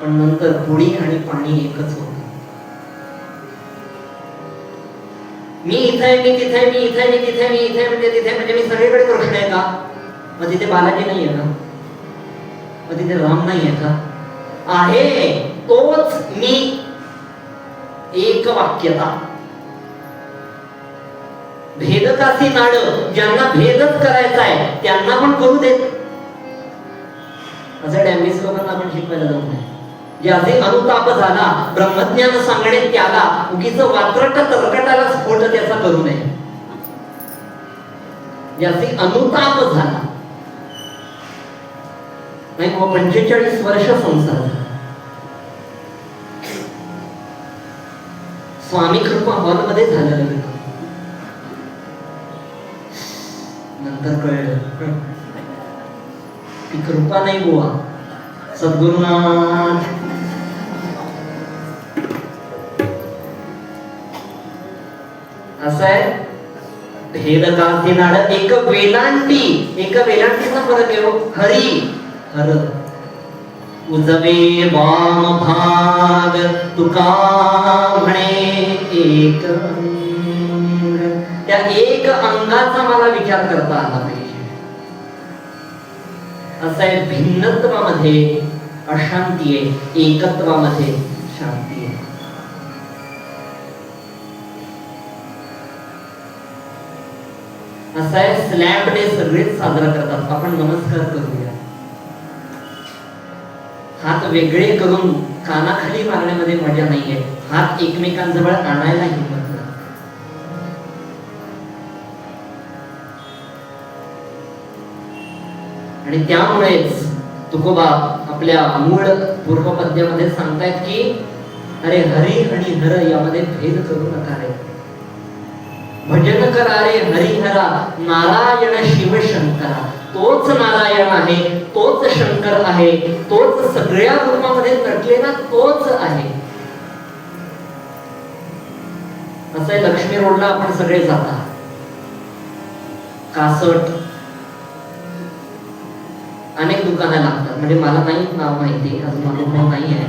पण नंतर पुडी आणि पाणी एकच होतं. मी इथे मी तिथे मी इथे मी तिथे मी इथे म्हणजे तिथे म्हणजे मी सगळीकडे कृष्ण आहे का? मग तिथे बालाजी नाही आहे का? मग तिथे राम नाही आहे का? आहे तोच मी. एक वाक्यता. भेदकासी नाड, ज्यांना भेदच करायचा आहे त्यांना पण करू देत. असं डॅम्बिस लोकांना आपण शिकवायला जाऊ नये. ज्याचे अनुताप झाला ब्रह्मज्ञान सांगणे त्याला, उगीच वात्रट तरकटाला स्फोट त्याचा करू नये. ज्याचे अनुताप झाला नाही, 45 वर्ष संसार झाला. स्वामी कृपा हॉल मध्ये झालेलं. नंतर कळलं ती कृपा नाही बुवा, सद्गुरुनाथ. असं आहे. भेदकासी नाड एक वेलांटी, एक वेलांटीचा फरक आहे. हरी हर उजवे वाम भाग तुका म्हणे एक. त्या एक अंगाचा मला विचार करता आला पाहिजे. असं आहे. भिन्नत्वामध्ये अशांती आहे, एकत्वामध्ये शांती आहे. असं आहे. स्लॅब डे सगळेच साजरा करतात, आपण नमस्कार करूया. हात वेगळे करून कानाखाली मारण्यामध्ये मजा नाहीये. हात एकमेकांजवळ आणायला हिंमत नाही. आणि त्यामुळेच तुकोबा आपल्या मूळ पूर्वपद्यामध्ये सांगतायत की अरे हरी आणि हर यामध्ये भेद करू नका रे. भजन करा रे हरिहरा, नारायण शिव शंकरा. तोच नारायण आहे, तोच शंकर आहे, तोच सगळ्या रूपामध्ये नटलेला तोच आहे. असं आहे. लक्ष्मी रोडला आपण सगळे जाता. कासट अनेक दुकानं लागतात. म्हणजे मला नाही नाव माहिती, अजून अनुभव नाही आहे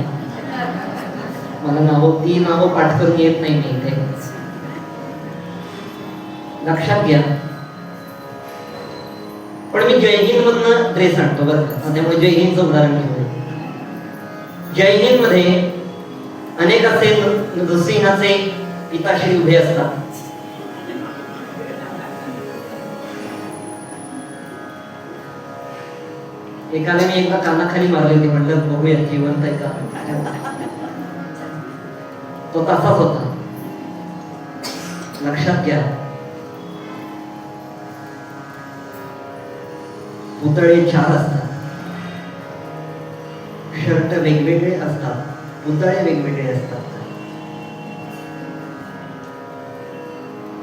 मला. ती नावं पाठ करून येत नाही मी इथे. लक्षात घ्या. पण मी जय हिंद मधनं ड्रेस आणतो बरं का, त्यामुळे जय हिंदचं उदाहरण घेऊया. जय हिंद मध्ये अनेक असे नृसिंहाचे पिताश्री उभे असतात. एकाने मी एकदा कानाखाली मारले होते, म्हटलं बघूया जिवंत आहे का. तो तसाच होता. लक्षात घ्या, पुतळे 4 असतात, शर्ट वेगवेगळे असतात, पुतळे वेगवेगळे असतात.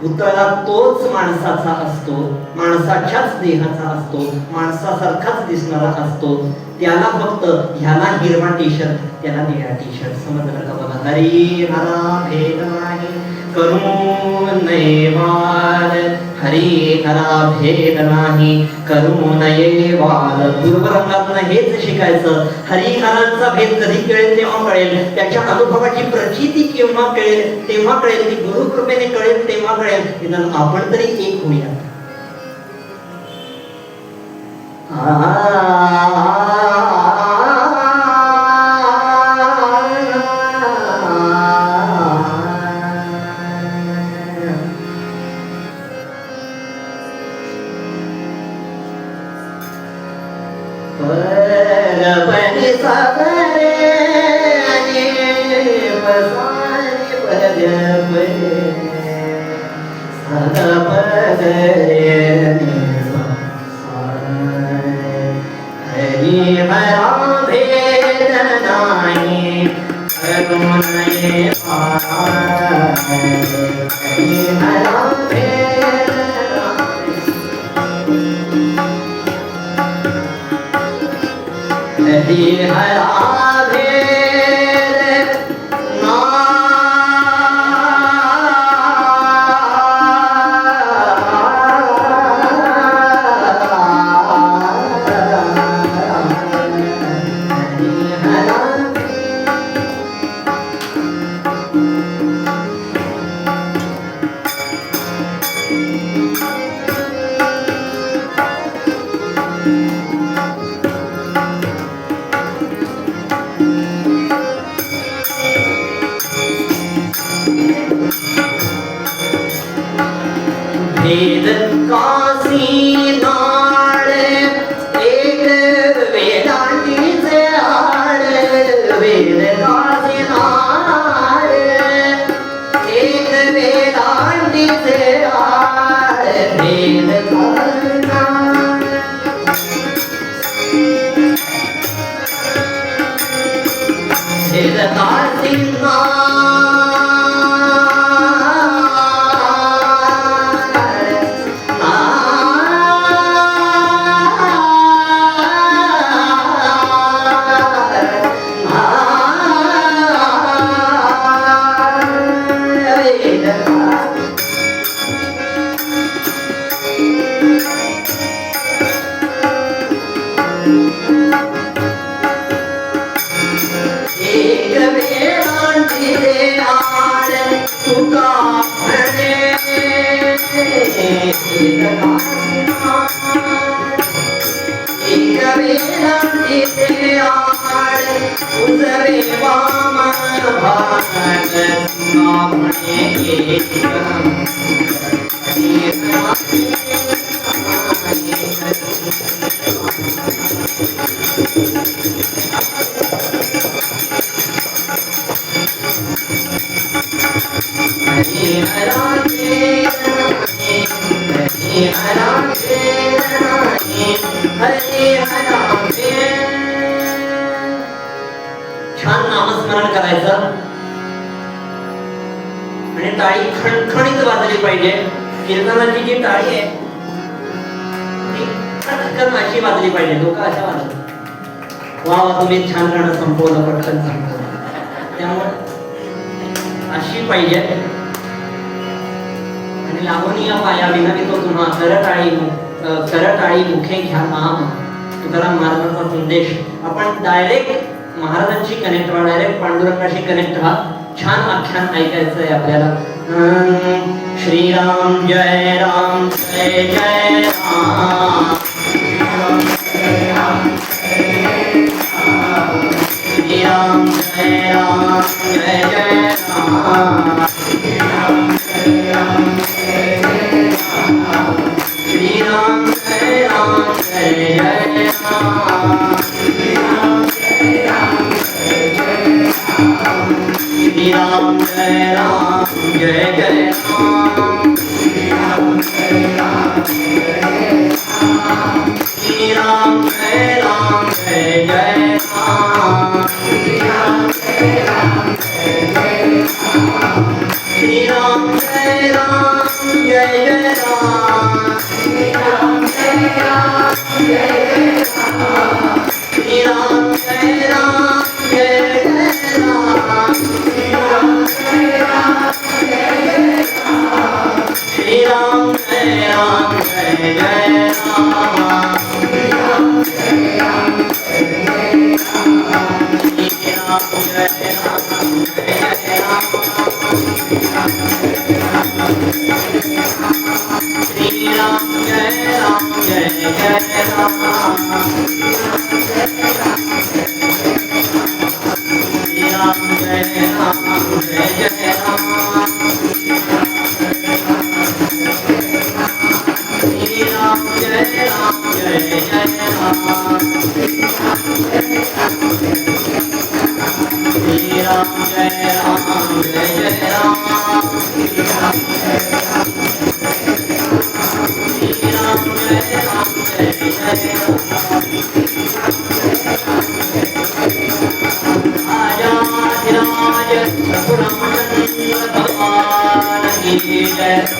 पुतळा तोच माणसाचा असतो, माणसाच्याच देहाचा असतो, माणसासारखाच दिसणारा असतो. त्याला फक्त ह्याला हिरवा टी शर्ट, त्याला निळा टी शर्ट. समजलं का बघा. हरी हरा भेद नाही करू नये वाद, हरी हरा भेद नाही करू नये वाद. पूर्वरंगातनं हेच शिकायचं. हरिहरांचा भेद कधी कळेल तेव्हा कळेल, त्याच्या अनुभवाची प्रचिती केव्हा कळेल तेव्हा कळेल, ती गुरुकृपेने कळेल तेव्हा कळेल. निदान आपण तरी एक होऊया. परबनी सागरे बसारे परबनी सागरे हरी हरा भेद नाही करू नये वाद, हरी हरा भेद हरी हरा भेद नाही. भेद कासी नाळ एक वेदांतीचे आड, वेद कासी नाळ एक वेदांतीचे आड, भेद कासी नाळ भेद कासी नाळ छान नामस्मरण करायचं आणि टाळी खणखणीत वाजली पाहिजे. कीर्तनाची जी टाळी आहे ती खटकन अशी वाजली पाहिजे. लोक अशा वाजतात, वा वा तुम्ही छान गाणं संपवलं, पटकन संपवलं. त्यामुळे अशी पाहिजे. आणि लावणीय पाया विनवितो तुम्हा करटाळी मुखे घ्या नाम. तुकाराम महाराजांचा संदेश. आपण डायरेक्ट महाराजांशी कनेक्ट व्हा, डायरेक्ट पांडुरंगाशी कनेक्ट व्हा. छान आख्यान ऐकायचं आहे आपल्याला. श्रीराम जय राम जय जय राम, श्रीराम जय राम जय राम, जय जय जय जय राम श्री राम जय राम श्री राम जय राम जय जय राम श्री राम जय राम जय जय राम श्री राम जय राम जय जय राम श्री राम जय राम जय जय राम श्री राम जय राम जय जय राम श्री राम जय राम जय जय राम श्री राम जय राम जय जय राम श्री राम जय राम जय जय राम श्री राम जय राम जय जय राम श्री राम जय राम जय जय राम श्री राम जय राम जय जय राम श्री राम जय राम जय जय राम श्री राम जय राम जय जय राम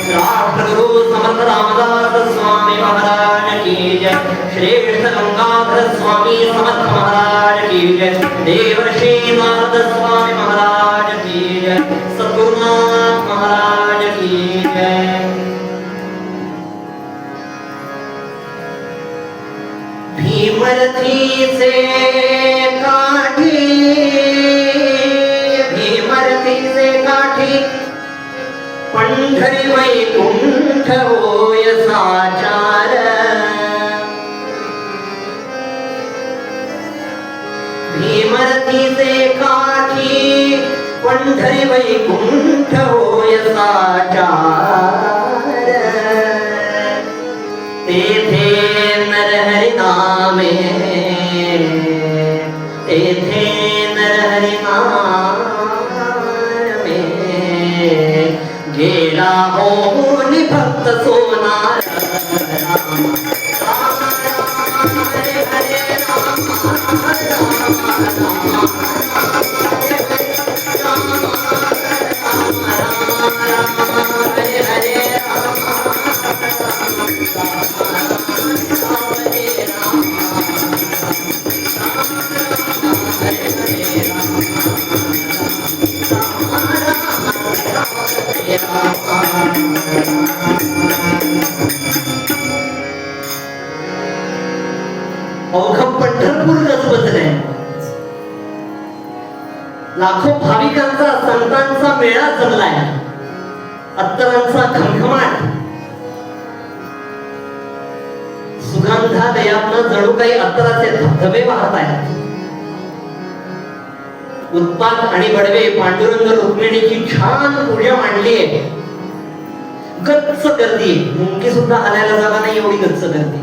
राष्ट्रगुरु समर्थ रामदास स्वामी महाराज की जय श्रेष्ठ गंगाधर स्वामी समर्थ महाराज की जय देवर्षि नारद स्वामी महाराज की जय सद्गुरुनाथ महाराज की जय भीमरथी से काठी पंढरी वैकुंठ होय साचार भीमरथी से काठी पंढरी वैकुंठ होय साचार तेथे नरहरि नामे तेथे नरहरि नामे गेला होऊन भक्त सोनार राम राम हरे हरे राम हरे हरे अवघं पंढरपूर गजबजलंय लाखो भाविकांचा संतांचा मेळा जमलाय अत्तरांचा घमघमाट सुगंधालयातनं जणू काही अत्तराचे धबधबे वाहत आहेत उत्पात आणि बडवे पांडुरंग रुक्मिणीची छान पूजा मांडलीये गच्च गर्दी मुंगी सुद्धा हलायला जागा नाही एवढी गच्च गर्दी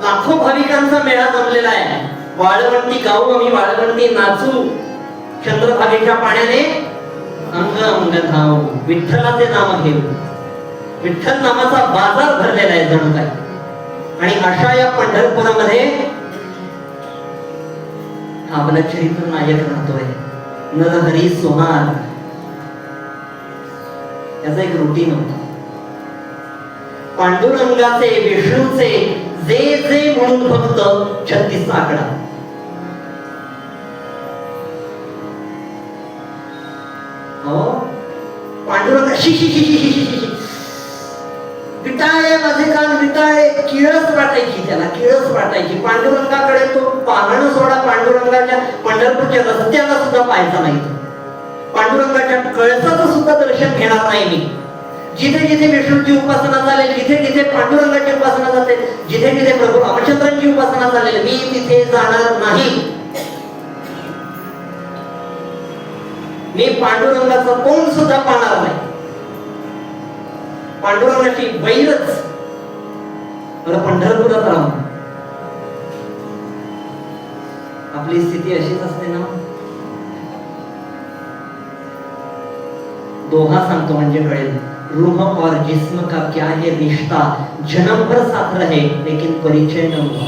लाखो भाविकांचा मेळा जमलेला आहे वाळवंटी गाऊ आम्ही वाळवंटी नाचू चंद्रभागेच्या पाण्याने अंग अंग धावू विठ्ठलाचे नाव घेऊ विठ्ठल नामाचा बाजार भरलेला आहे जणू काय आणि अशा या पंढरपुरामध्ये हा आपला चरित्र नायक राहतोय नरहरी सोनार याचा एक रुटीन होता पांडुरंगाचे विष्णूचे जे जे म्हणून फक्त 36 आकडा हो पांडुरंग विटाळे माझे कान विटाळे किळस वाटायची त्याला किळस वाटायची पांडुरंगाकडे तो पाहणं सोडा पांडुरंगाच्या पंढरपूरच्या रस्त्याला सुद्धा पाहायचा नाही पांडुरंगाच्या कळसाचं सुद्धा दर्शन घेणार नाही मी जिथे जिथे विष्णूची उपासना चालेल जिथे जिथे पांडुरंगाची उपासना जाते जिथे जिथे प्रभू रामचंद्रांची उपासना चालेल मी तिथे जाणार नाही मी पांडुरंगाचं तोंड सुद्धा पाहणार नाही पांडुरंगाची बैरच पंढरपुरात राहून आपली स्थिती अशीच असते ना दोहा सांगतो म्हणजे कळेल. रूह और जिस्म का क्या है रिश्ता, जन्म भर साथ रहे लेकिन परिचय न हुआ.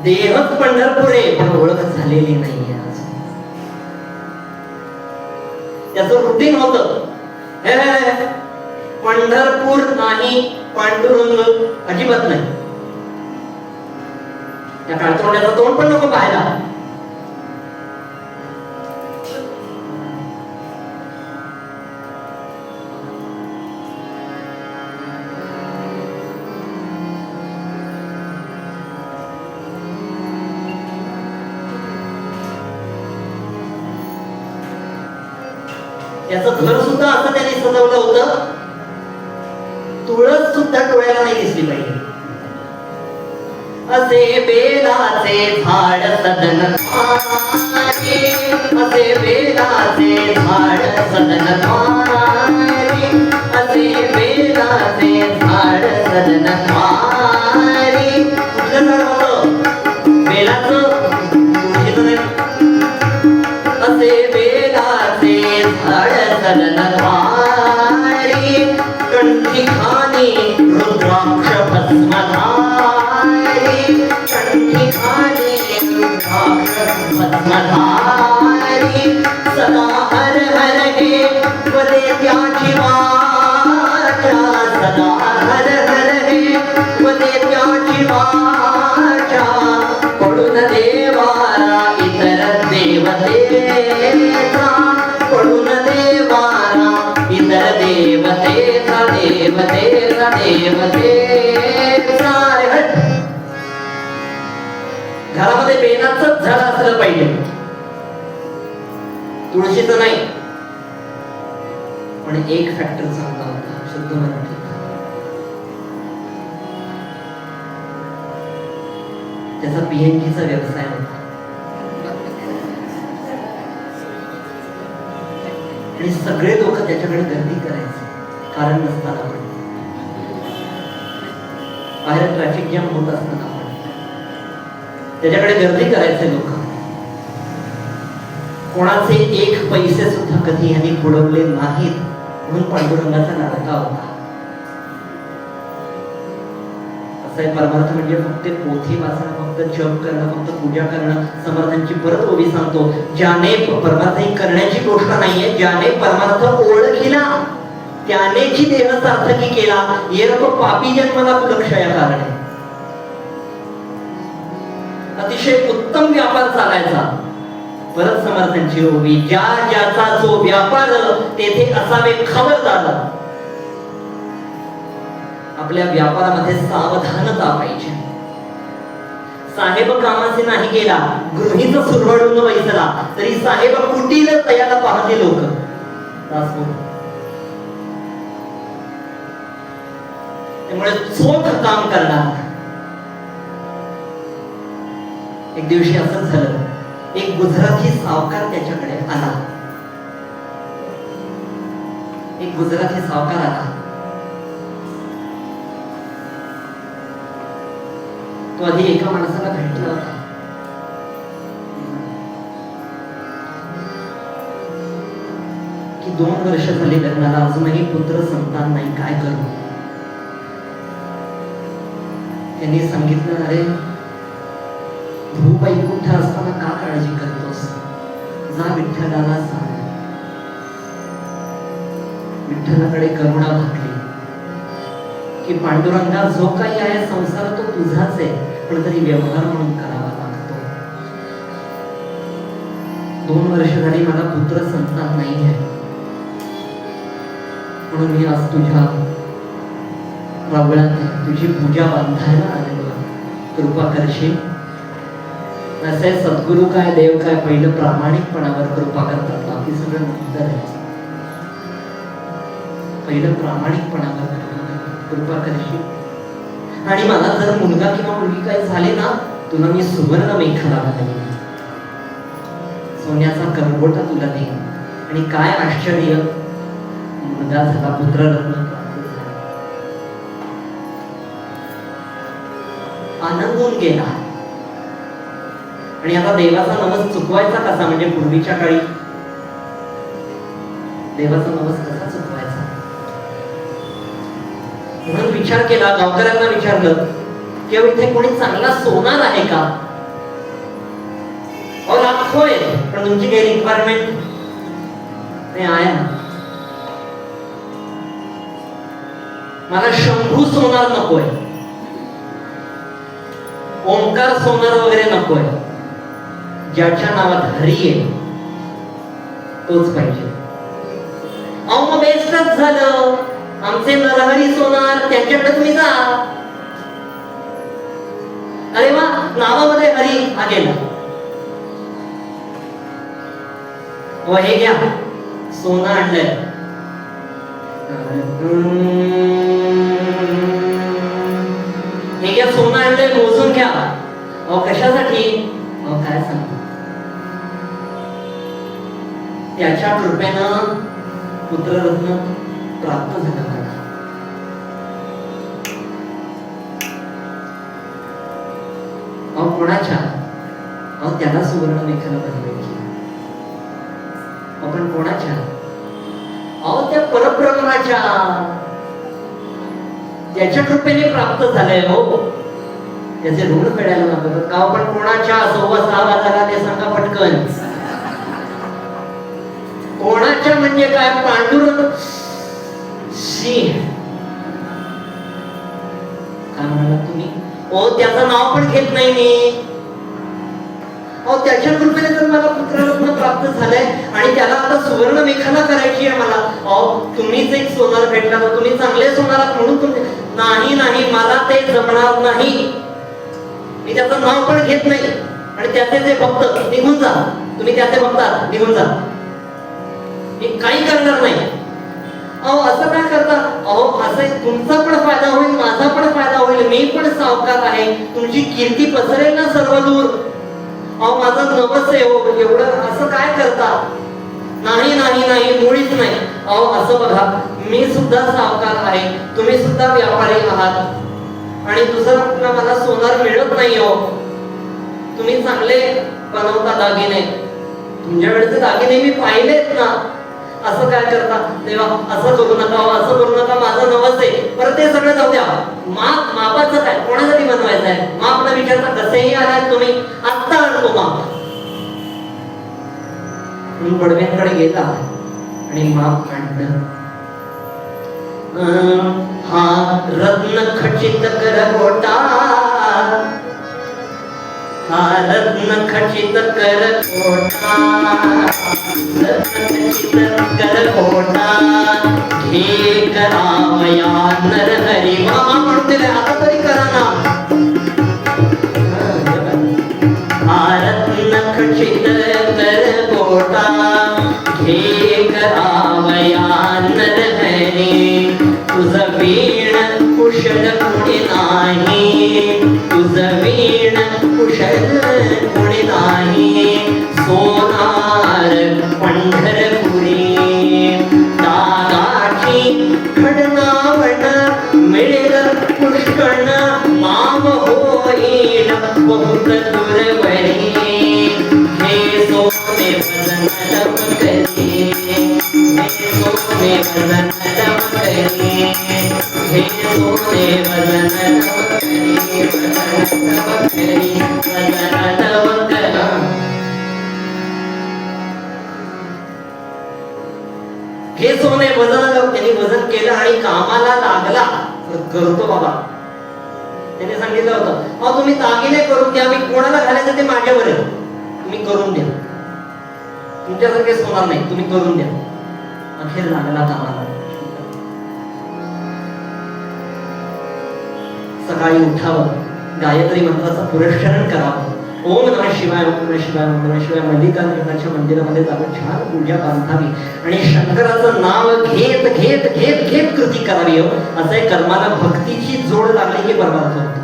देहच पंढरपूर आहे पण ओळख झालेली नाहीये अजून. त्याचं रुटीन होतं पंढरपूर नाही, पांडुरंग अजिबात नाही. त्या काळतोंड्याचं तोंड पण नको पाहायला. याचं घर सुद्धा असं त्यांनी सजवलं होतं, तुळस सुद्धा डोळ्याला नाही दिसली पाहिजे. असे बेलाचे झाड सदन द्वारे, असे बेलाचे झाड सदन द्वारे, असे बेलाचे झाड सदन द्वारे. कुठलं झाड होतं? बेलाचं, तुळशीचं नाही. असे बेलाचे झाड सदन द्वारे, कंठी खाणी रुद्राक्ष भस्मधारी, कंठी खाणी रुद्राक्ष भस्मधारी. सदा हर हर हे वदे त्याची वाचा, सदा हर हर हे वदे त्याची वाचा. पडून देवारा इतर देवतेचा, पडून देवारा इतर देवतेचा, देवतेचा देवतेचा. घरामध्ये बेलाचंच झाड असलं पाहिजे, तुळशीचं नाही. पण एक फॅक्टर चांगला होता, शुद्ध मराठी. त्याचा पीएनजीचा व्यवसाय होता आणि सगळे लोक त्याच्याकडे गर्दी करायचे कारण नसताना. पण बाहेर ट्रॅफिक जॅम होत असताना पण त्याच्याकडे गर्दी करायचे लोक. कोणाचे एक पैसे सुद्धा कधी यांनी बुडवले नाहीत म्हणून पांडुरंगाचा नारका होता. परमार्थ म्हणजे फक्त पोथी वाचणं, फक्त जप करणं, फक्त पूजा करणं. समर्थांची परत ओवी सांगतो, ज्याने परमार्थ ही करण्याची गोष्ट नाहीये, ज्याने परमार्थ ओळखिला त्याने जी देह सार्थकी केला, येर तो पापी जन्माला कुलक्षया कारण आहे. अतिशय उत्तम व्यापार चालायचा. परत समर्थांची ओवी, ज्या ज्याचा जो व्यापार तेथे असावे खबरदार. आपल्या व्यापारामध्ये सावधानता पाहिजे. साहेब कामाचे नाही गेला, गृहीत सुरवडून बैसला तरी साहेब कुटील तयाला पाहते लोक. त्यामुळे चोख काम करणार. एक दिवशी असंच झालं, एक गुजराती सावकार त्याच्याकडे आला. एक गुजराती सावकार आला. तो आधी एका माणसाला भेटला होता. की 2 वर्ष झाली लग्नाला, अजूनही पुत्र संतान नाही, काय करू. त्यांनी सांगितलं, अरे ध्रुवबाई कुठे असताना का काळजी करतोस, जा विठ्ठलाला सांग. विठ्ठलाकडे करुणा भागली की पांडुरंगा जो काही आहे संसार तो तुझाच आहे, पण तरी व्यवहार म्हणून करावा लागतो. 2 वर्ष झाली मला पुत्र संतान नाही आहे, म्हणून मी आज तुझ्या रावळात तुझी पूजा बांधायला आलेलो. कृपा करशील. असे सद्गुरु काय देव काय, पहिलं प्रामाणिकपणावर कृपा करतात, बाकी सगळं नंतर आहे. पहिलं प्रामाणिकपणावर कृपा करशील. आणि मला जर मुलगा किंवा मुलगी काय झाले ना, तुला मी सुवर्ण मेखला घालेन, सोन्याचा करगोटा तुला देईन. आणि काय आश्चर्य, मुलगा झाला, पुत्ररत्न आनंदून गेला. आणि आता देवाचा नवस चुकवायचा कसा, म्हणजे पूर्वीच्या काळी देवाचा नवस कसा चुकवायचा. म्हणून विचार केला, गावकऱ्यांना विचारलं की इथे कोणी चांगला सोनार आहे का. लाखो आहे, पण तुमची काही रिक्वायरमेंट नाही आहे. मला शंभू सोनार नकोय, ओंकार सोनार वगैरे नकोय, ज्याच्या नावात हरी आहे तोच पाहिजे. अहो मग बेस्टच झालं, आमचे नरहरी सोनार त्यांच्याकडे तुम्ही जा. अरे वा, नावामध्ये हरी हा गेला. हे घ्या सोनं आणलंय, हे घ्या सोनं आणलंय, मोजून घ्या. अहो कशासाठी. अहो काय सांगतो, त्याच्या कृपेनं पुत्ररत्न प्राप्त झालं मला. अहो कोणाच्या. अहो त्याला सुवर्ण मेखला बनवायची. आपण कोणाच्या. अहो त्या परब्रह्माच्या, त्याच्या कृपेने प्राप्त झालंय. हो त्याचे ऋण फेडायला लागतात का. आपण कोणाच्या. 6:15 ते सांगा पटकन. कोणाच्या म्हणजे काय. पांडुरंग सिंह काय म्हणाला तुम्ही. ओ त्याचं नाव पण घेत नाही मी. त्याच्या कृपेने तर मला पुत्ररत्न प्राप्त झालंय आणि त्याला आता सुवर्ण मेखला करायची आहे मला. तुम्हीच एक सोनार भेटला तर तुम्ही चांगले सोनार म्हणून तुम्ही. नाही नाही, मला ते जमणार नाही. मी त्याचं नाव पण घेत नाही. आणि त्याचे जे भक्त निघून जा, तुम्ही त्याचे भक्त आहात निघून जा, मी काही करणार नाही. असं काय करता. असं तुमचा पण फायदा होईल, माझा पण फायदा होईल, मी पण सावकार आहे, तुमची कीर्ती पसरेल ना सर्व दूर. माझं नवस आहे हो, एवढं असं काय करता. नाही नाही नाही, मुळीच नाही. असं बघा, मी सुद्धा सावकार आहे, तुम्ही सुद्धा व्यापारी आहात आणि दुसरं मला सोनार मिळत नाही. तुम्ही चांगले बनवता दागिने, तुमच्या वेळेचे दागिने मी पाहिलेत ना. असं काय करता. तेव्हा असं करू नका, असं करू नका, माझं नवस आहे. परत ते सगळं जाऊ द्या. मापाचं काय, कोणासाठी बनवायचं आहे. माप न विचारता कसेही आलात तुम्ही, आत्ता आणतो माप. म्हणून पडव्यांकडे गेला आणि माप आणलं. हा रत्न खचित करकोटा, हा रत्न खचित करकोटा, रत्न खचित करकोटा, घे करावया नरहरी. मामा म्हणते आता तरी करा ना. हा रत्न खचित करकोटा, घे करावया नरहरी. तुझं वीण कुशल कुणी नाही, तुझं वीण कुशल कुणी नाही. सोनार पंढरपुरी, दागाची खडनावण मिळेल पुष्कळ. माम होईल बहुत दुर्वरी, हे सोने वदन लवकरी, हे सोने वदन लवकरी, हे सोने वदन लवकरी, वदन लवकरी, वदन लवकरी. हे सोने वजन. त्यांनी वजन केलं आणि कामाला लागला. करतो बाबा, त्याने सांगितलं होतं तुम्ही दागिने करून द्या, मी कोणाला घालायचं ते माझ्यावर आहे, तुम्ही करून द्या. तुमच्यासारखे सोनार नाही, तुम्ही करून द्या. अखेर लागला कामाला. सकाळी उठावं, गायत्री मंत्राचं पुरस्करण करावं. ओम नमः शिवाय, ओम नमः शिवाय, ओम नमः शिवाय. मल्लिकार्जुनाच्या मंदिरामध्ये जाऊन छान पूजा बांधावी आणि शंकराचं नाव घेत घेत घेत घेत कृती करावी. असं कर्माला भक्तीची जोड लागली की बरबाद होतो.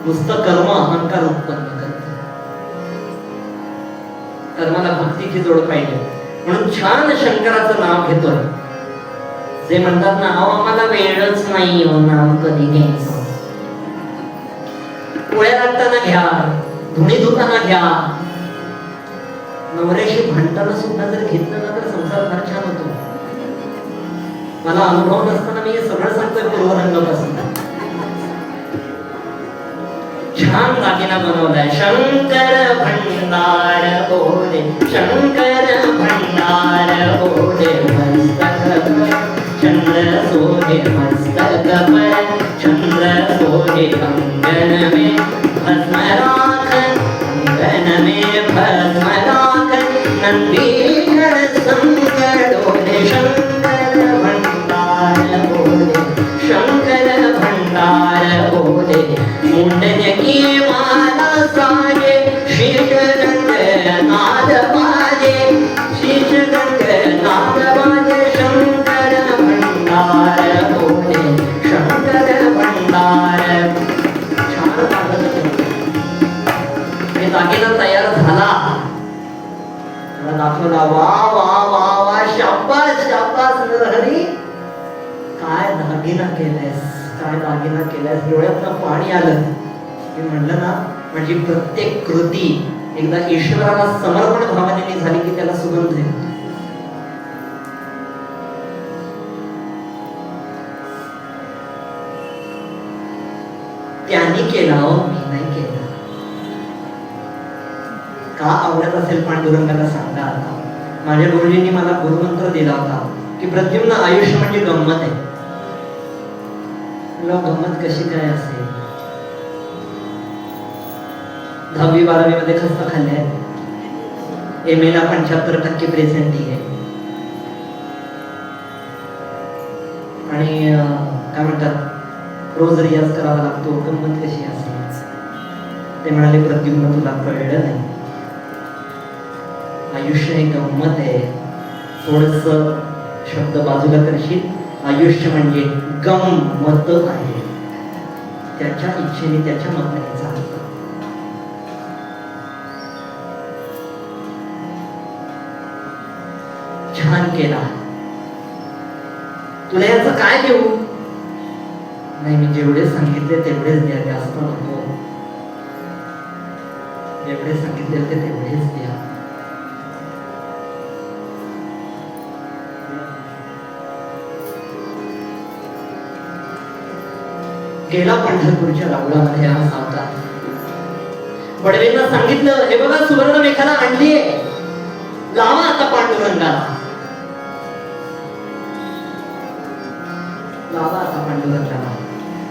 नुसतं कर्म अहंकार उत्पन्न करते. कर्माला भक्तीची जोड पाहिजे. म्हणून छान शंकराचं नाव घेतोय. जे म्हणतात ना आम्हाला वेळच नाही नाम कधी घ्यायचं. पोळ्या लागताना घ्या, धुणी धुताना घ्या, नवऱ्याशी भांडताना सुद्धा जर घेतलं ना तर संसार प्रसाद फार छान होतो. मला अनुभव नसताना मी हे सगळं सांगतोय पूर्वरंगापासून. छान दागिना बनवलाय. शंकर भंडार बोले, शंकर भंडार बोले, मस्तक चंद्र सोहे मस्तक पर, चंद्र सोहे अंगन में भस्म राख, अंगन में भस्म राख, नंदीघर संग डोले. शंकर भंडार बोले, शंकर भंडार बोले, मुंडन की माला साजे, शीश रंग नाद बाजे, शीश रंग नाद बाजे. शंकर भंडार बोले, शंकर भंडार. छान हे दागिना तयार झाला, दाखवला. वा वा वा वा, शाबास शाबास नरहरी, काय दागिना केलायस, काय दागिना केलायस. डोळ्यातनं पाणी आलं. मी म्हणलं ना, म्हणजे प्रत्येक कृती एकदा ईश्वराला समर्पण भावनेने झाली की त्याला सुगंध येतो. त्यांनी केला, मी नाही केला. का आवडत असेल पांडुरंगाला सांगा. आता माझ्या गुरुजींनी मला गुरुमंत्र दिला होता की प्रद्युम्न, आयुष्य म्हणजे गंमत आहे. गंमत कशी काय असेल. 10वी-12वी मध्ये खस्ता खाल्ल्या, MA ला 75% प्रेझेंटी आहे. आणि काय म्हणतात, रोज रियाज करावा लागतो. गंमत कशी असेल. ते म्हणाले, प्रद्युम्न तुला कळलं नाही, आयुष्य हे गंमत आहे. थोडस शब्द बाजूला करशील. आयुष्य म्हणजे गंमत आहे. त्याच्या इच्छेने, त्याच्या मताने चालतं. छान केला. तुला याचं काय देऊ. नाही, मी जेवढे सांगितले तेवढेच द्या, जास्त नको. जेवढे सांगितले ते तेवढेच द्या. गेला पंढरपूरच्या राऊळामध्ये हा सावकार. बडवेंना सांगितलं, हे बघा सुवर्ण मेखला आणलीये, लावा आता पांडुरंगाला. लावा आता पांडुरंगाला.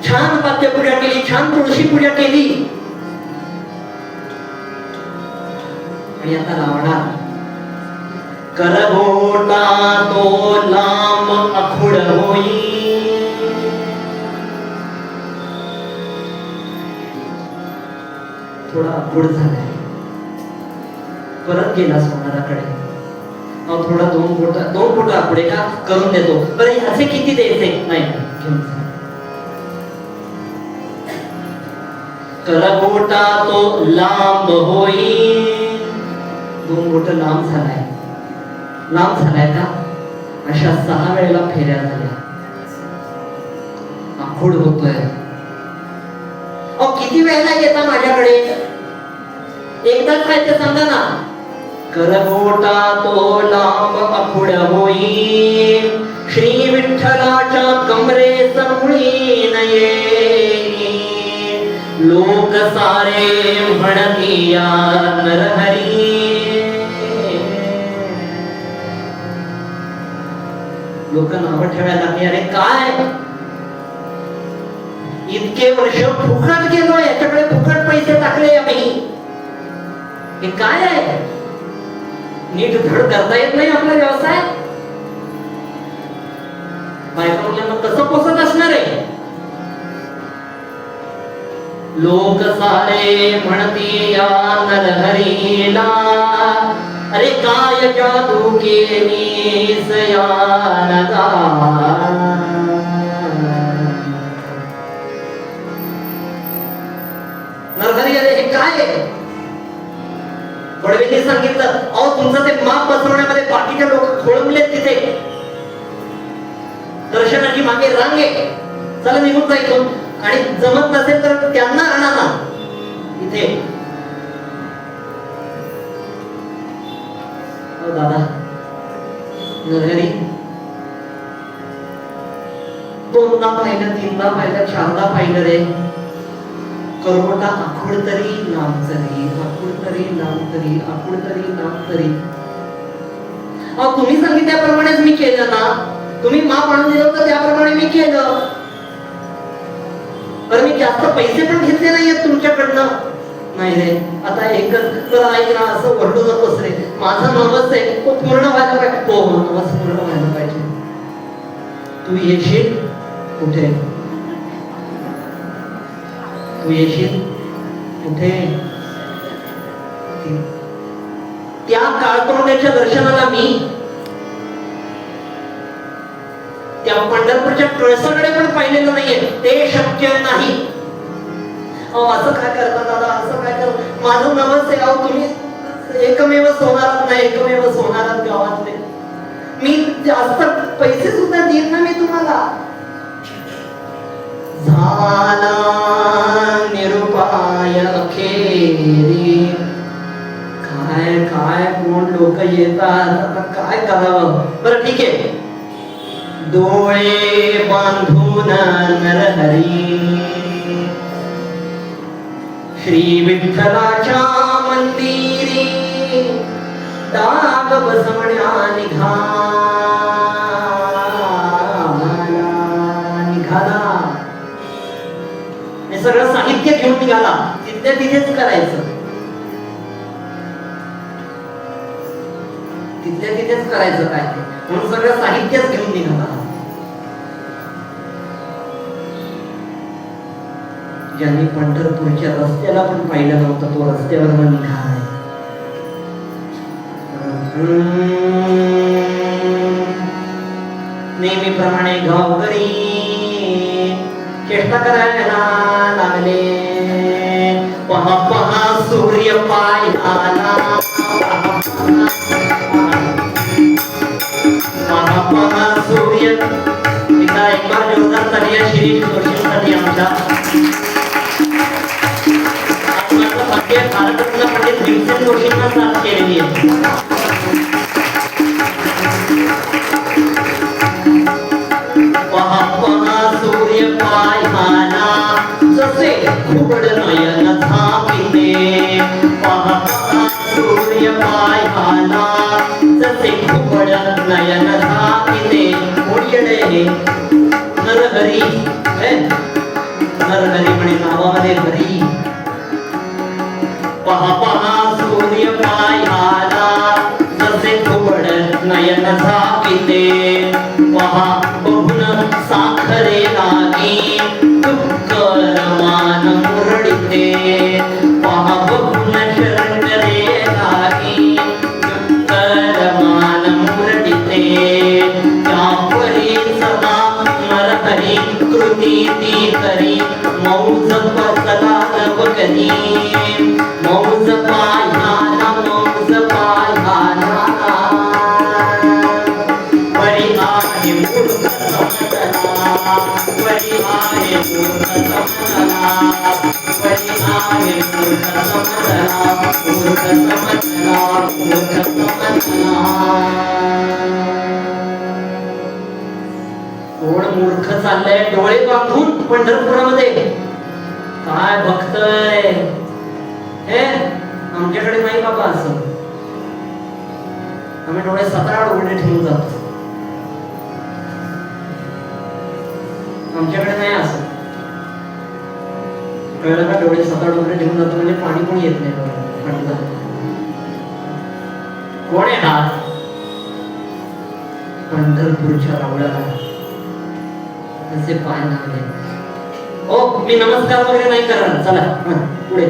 छान पाद्यपूजा केली, छान तुळशी पूजा केली. आणि आता लावणार. करबोटा तो लांब आखुड होई, थोडा आखूड झालाय. परत गेला सोनाराकडे. थोडा 2 फुट आखुडे का करून देतो. बरं, ह्याचे किती द्यायचे. नाही, घेऊन जा. करबोटा तो लांब होई. 2 बोट लांब झालाय. लांब झालाय का. अशा 6 वेळेला फेऱ्या झाल्या. आखूड होतोय. किती वेळेला येता माझ्याकडे. एकदाच काय ते सांगा ना. करबोटा तो लांब आखुड होई, श्री विठ्ठलाच्या कमरे समोरी नये, लोक सारे म्हणतीया नरहरी. लोक नाव ठेवायला लागली. अरे काय, इतके वर्ष फुकट गेलो, याच्याकडे फुकट पैसे टाकले आम्ही. हे काय आहे. नीट धड करता येत नाही आपला व्यवसाय. बायका मुलांना कसं पोसत असणार आहे. लोक सारे म्हणती या नरहरीला, अरे काय जादू केलीस या नगा. नरहरी, अरे हे काय आहे. बडवेंनी सांगितलं, अहो तुमचं ते माप बसवण्यामध्ये बाकीचे लोक खोळंबलेत तिथे. दर्शनाची मागे रांग आहे. चला निघून जायचं. आणि जमत नसेल तर त्यांना आणा ना इथे. दादा नरहरी दोनदा पाहिलं, तीनदा पाहिलं, चारदा पाहिलं रे. करवटा आखूड तरी लांब तरी, आखूड तरी लांब तरी, आखूड तरी लांब तरी. अहो तुम्ही सांगितल्याप्रमाणेच मी केलं ना. तुम्ही माप आणून दिलं होतं त्याप्रमाणे मी केलं. पण मी जास्त पैसे पण घेतले नाहीयेत तुमच्याकडनं. नाही रे, आता एकच तर ऐक ना, असं ओरडू नकोस रे. माझा नवस आहे तो पूर्ण व्हायला पाहिजे. हो नवस पूर्ण व्हायला पाहिजे. तू येशील कुठे? तू येशील कुठे? त्या काळतोंड्याच्या दर्शनाला मी त्या पंढरपूरच्या कळसाकडे पण पाहिलेलं नाहीये. ते शक्य नाही. असं काय करता दादा, असं काय कर? माझं नवस आहे. अहो तुम्ही एकमेव सोनारात नाही, एकमेव सोनारात गावातले. मी जास्त पैसे सुद्धा देईन ना मी तुम्हाला. झाला निरुपाय अखेरी. काय काय कोण लोक येतात, आता काय करावं? बरं ठीक आहे. डोळे बांधून नरहरी श्री विठ्ठलाच्या मंदिरी डाग बसवण्या निघाला. हे सगळं साहित्य घेऊन निघाला. तिथल्या तिथेच करायचं, तिथल्या तिथेच करायचं काय ते. म्हणून सगळं साहित्यच घेऊन निघाला. ज्यांनी पंढरपूरच्या रस्त्याला पण पाहिलं नव्हतं तो रस्त्यावर निघालाय. नेहमीप्रमाणे गावकरी चेष्टा करायला लागले. पहा पहा सूर्य पाहायला, पहा पहा सूर्य. एकदा एक बार जोरदार तालिया शिरीष जोशींसाठी आमच्या. भारतरत्न पंडित भीमसेन जोशींना साथ केलेली आहे. पहा पहा सूर्य पाहायला जसे घुबड नयन झापिते. पहा पहा सूर्य पाहायला जसे घुबड नयन झापिते. मोडीकडे नरहरी, नरहरी म्हणे नावामध्ये हरी. पहा पहा सूर्य पाहायला जसे घुबड नयन झापिते. पहा बघून साखरे लागी दुःखर मान मुरडिते. पहा बघून शरणरे लागी दुःखर मान मुरडिते. त्या परी सदा नरहरी कृती ती करी मौज पसला नव करी. मौज पाह्याला, मौज पाह्याला बळी आहे मूर्ख समजला. बळी आहे मूर्ख समजला. बळी आहे मूर्ख समजला. मूर्ख समजला, मूर्ख समजला. कोण मूर्ख चाललंय डोळे बांधून पंढरपुरामध्ये? काय बघतय? हे आमच्याकडे नाही बाबा असं. आम्ही डोळे 17 उघडे ठेवून जातो. आमच्याकडे नाही असं. कळलं का? डोळे 17 उघडे ठेवून जातो म्हणजे पाणी पण येत नाही. कोण आहे हा? पंढरपूरच्या रावळाला असे पाय लागले. ओ मी नमस्कार वगैरे नाही करणार. चला पुढे.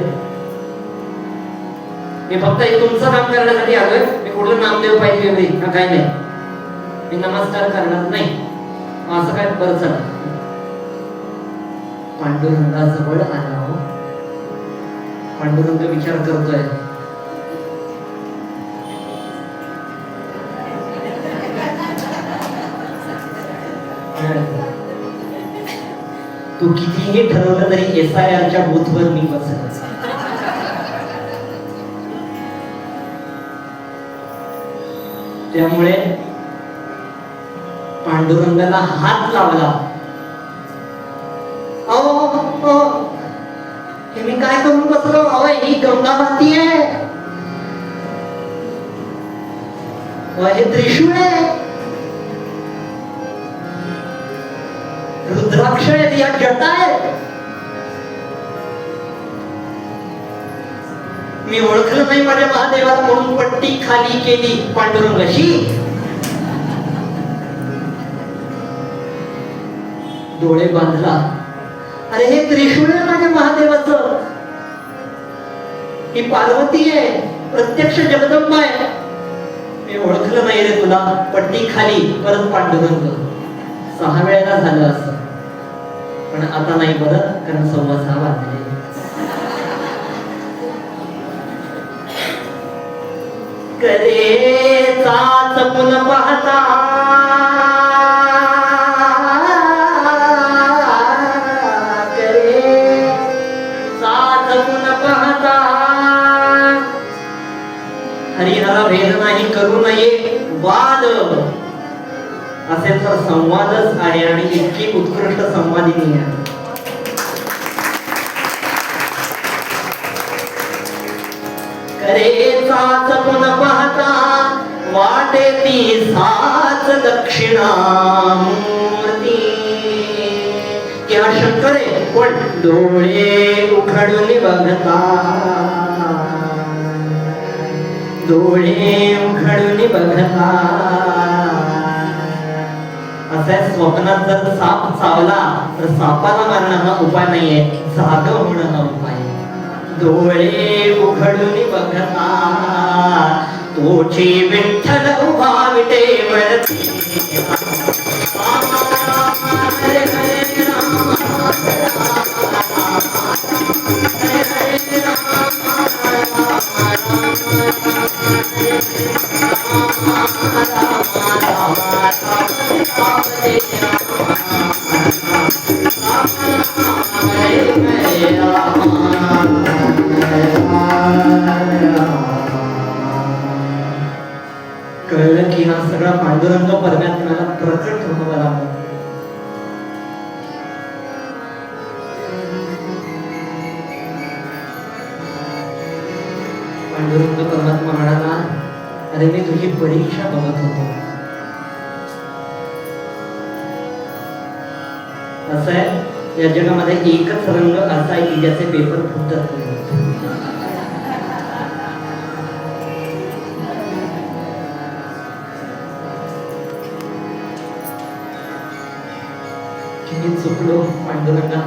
मी फक्त तुमचं काम करण्यासाठी आलोय. मी कुठलं नामदेव पाहिजे वेगळी काय नाही. मी नमस्कार करणार नाही. असं काय? बरं चला. पांडुरंगाजवळ आला. पांडुरंग विचार करतोय. तू कितीही ठरवलं तरी SIRच्या बूथवर मी बसेल. त्यामुळे पांडुरंगाला हात लावला. अहो हे मी काय करून बसलो? अहो ही गंगा माती आहे, हे त्रिशूळ आहे, रुद्राक्ष आहेत, या जटा आहेत. मी ओळखलं नाही माझ्या महादेवाला म्हणून पट्टी खाली केली पांडुरंगाशी. डोळे बांधला. अरे हे त्रिशूळ आहे माझ्या महादेवाचं, ही पार्वती आहे, प्रत्यक्ष जगदंबा आहे. मी ओळखलं नाही रे तुला. पट्टी खाली. परत पांडुरंग. 6 वेळेला झालं असं, पण आता नाही बरं, कारण 6:15 वाजले. करेचा चपून पाहता हरिहरा भेद नाही करू नये वाद. असेल तर संवादच आहे आणि इतकी उत्कृष्ट संवादिनी आहे. करेचा चपून पाहता वाटे ती साच दक्षिणामूर्ती. की हा शंकर आहे, पण डोळे उघडून बघता, डोळे उघडून बघता. असं स्वप्नात जर साप चावला तर सापाला मारणं हा उपाय नाहीये, जाग होणं हा उपाय. डोळे उघडून बघता तोची विठ्ठल उभा विटेवरती. हरे हरे राम कळलं की हा सगळा पांडुरंग परमात्म्याला प्रकट होणार आहे. पांडुरंग परमात्मा म्हणाला, अरे मी तुझी परीक्षा बघत होतो. असं आहे, या जगामध्ये एकच रंग असा आहे की ज्याचे पेपर फुटत नाही. मी चुकलो पांडुरंगा,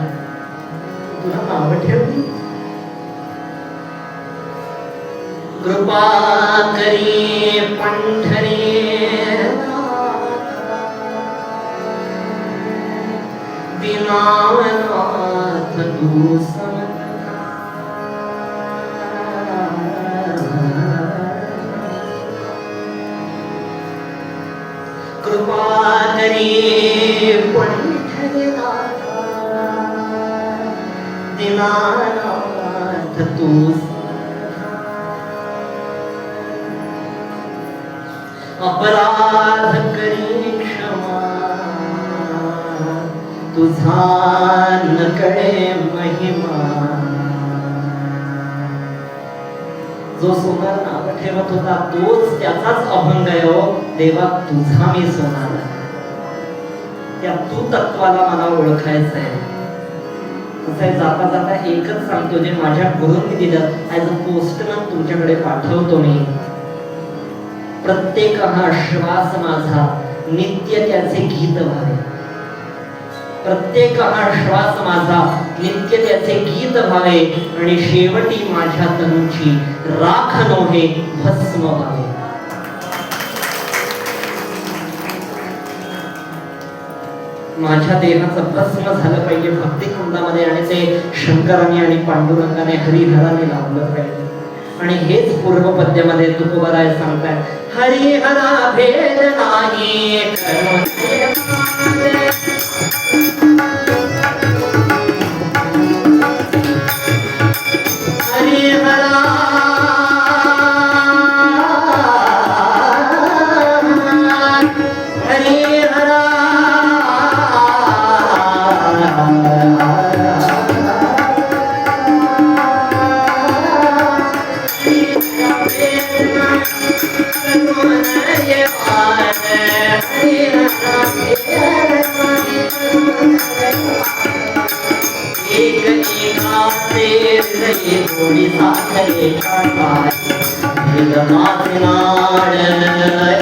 तुला नाव ठेवली. कृपा करी पंढरी दीनानाथ तू समर्था. कृपा करी पंढरी दीनानाथ तू. अपराध करी क्षमा तुझा न कळे महिमा. जो सोनार नाव ठेवत होता तोच त्याचाच अभंग आहे. हो देवा तुझा मी सोनार, त्या तू तत्वाला मला ओळखायचं आहे. जाता जाता एकच सांगतो, जे माझ्या गुरूंनी दिलं ऍज अ पोस्टमन तुमच्याकडे पाठवतो मी. प्रत्येक हा श्वास माझा नित्य त्याचे गीत व्हावे. प्रत्येक हा श्वास माझा नित्य त्याचे गीत व्हावे आणि शेवटी माझ्या तनुची राख नव्हे भस्म व्हावे. माझ्या देहाचं भस्म झालं पाहिजे भक्ती कुंडामध्ये, आणि ते शंकराने आणि पांडुरंगाने हरिहराने लावलं पाहिजे. आणि हेच पूर्व पद्यामध्ये तुकोबाराय सांगतात, हरिहरा भेद नाही हरिहरा हरिहरा नाड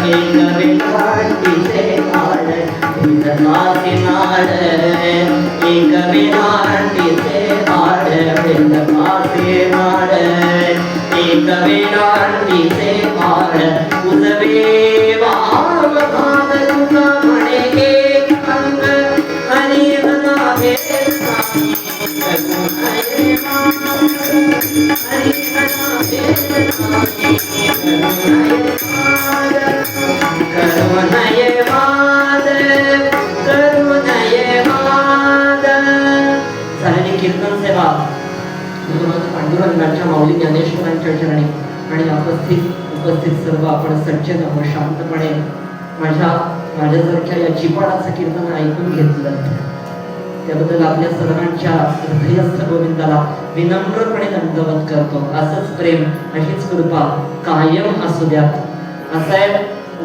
एक विलांटीचे नाड नाड एक विलांटीचे नाड नाड एक विलांटीचे नाड उजवे वाम भाग तुका म्हणे एक अंग हरी हनावे साई हरी हनावे कीर्तन सेवा पांडुरंगाच्या माऊली ज्ञानेश्वरांच्या चरणी आणि उपस्थित सर्व आपण सज्जन व शांतपणे माझ्यासारख्या या चिपाडाचं कीर्तन ऐकून घेतलं त्याबद्दल आपल्या सर्वांच्या हृदयस्थ गोविंदाला विनम्रपणे दंडवत करतो. असंच प्रेम अशीच कृपा कायम असू द्यात. असं आहे,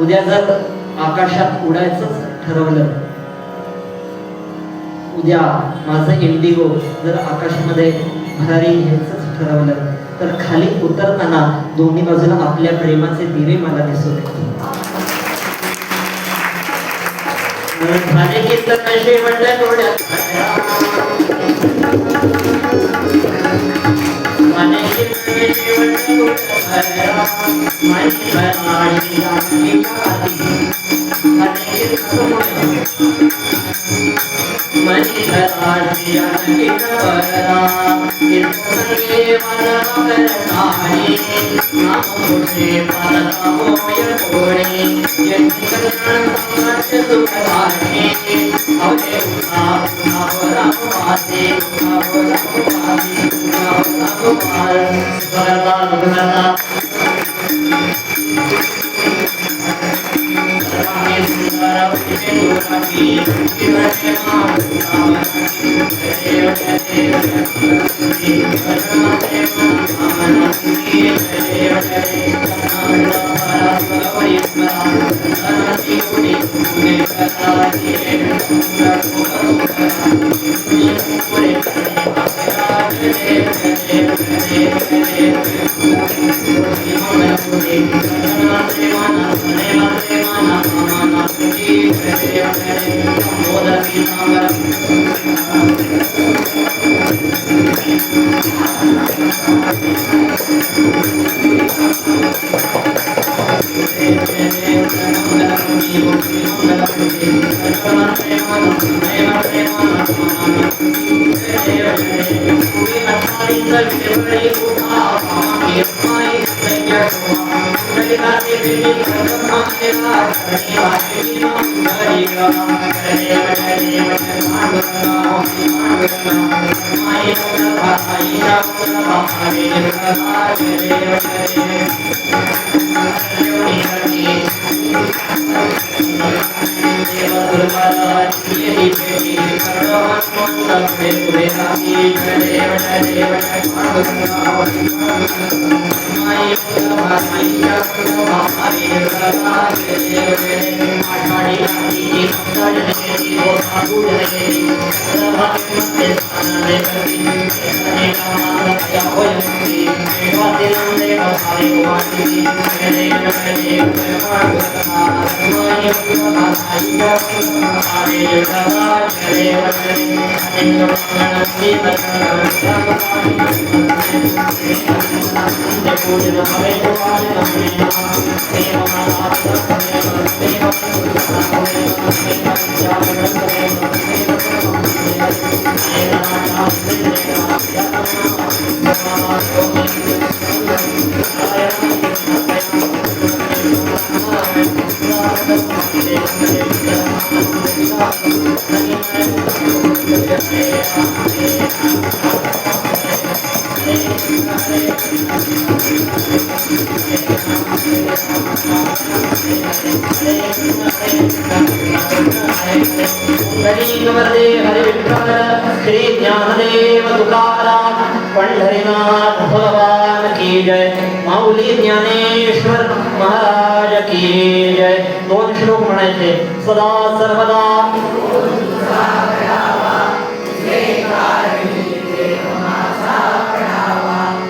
उद्या जर आकाशात उडायचंच ठरवलं, उद्या माझं इंडिगो जर आकाशामध्ये भरारी घ्यायचंच ठरवलं तर खाली उतरताना दोन्ही बाजूला आपल्या प्रेमाचे दिवे मला दिसू देत. माझे कीर्तन असे म्हणलं थोड्यात माझे कीर्तन असे म्हणलं श्री ज्ञानदेव तुकाराम पंढरीनाथ भगवान की जय. माऊली ज्ञानेश्वर महाराज की जय. दोन श्लोक म्हणायचे. सदा सर्वदा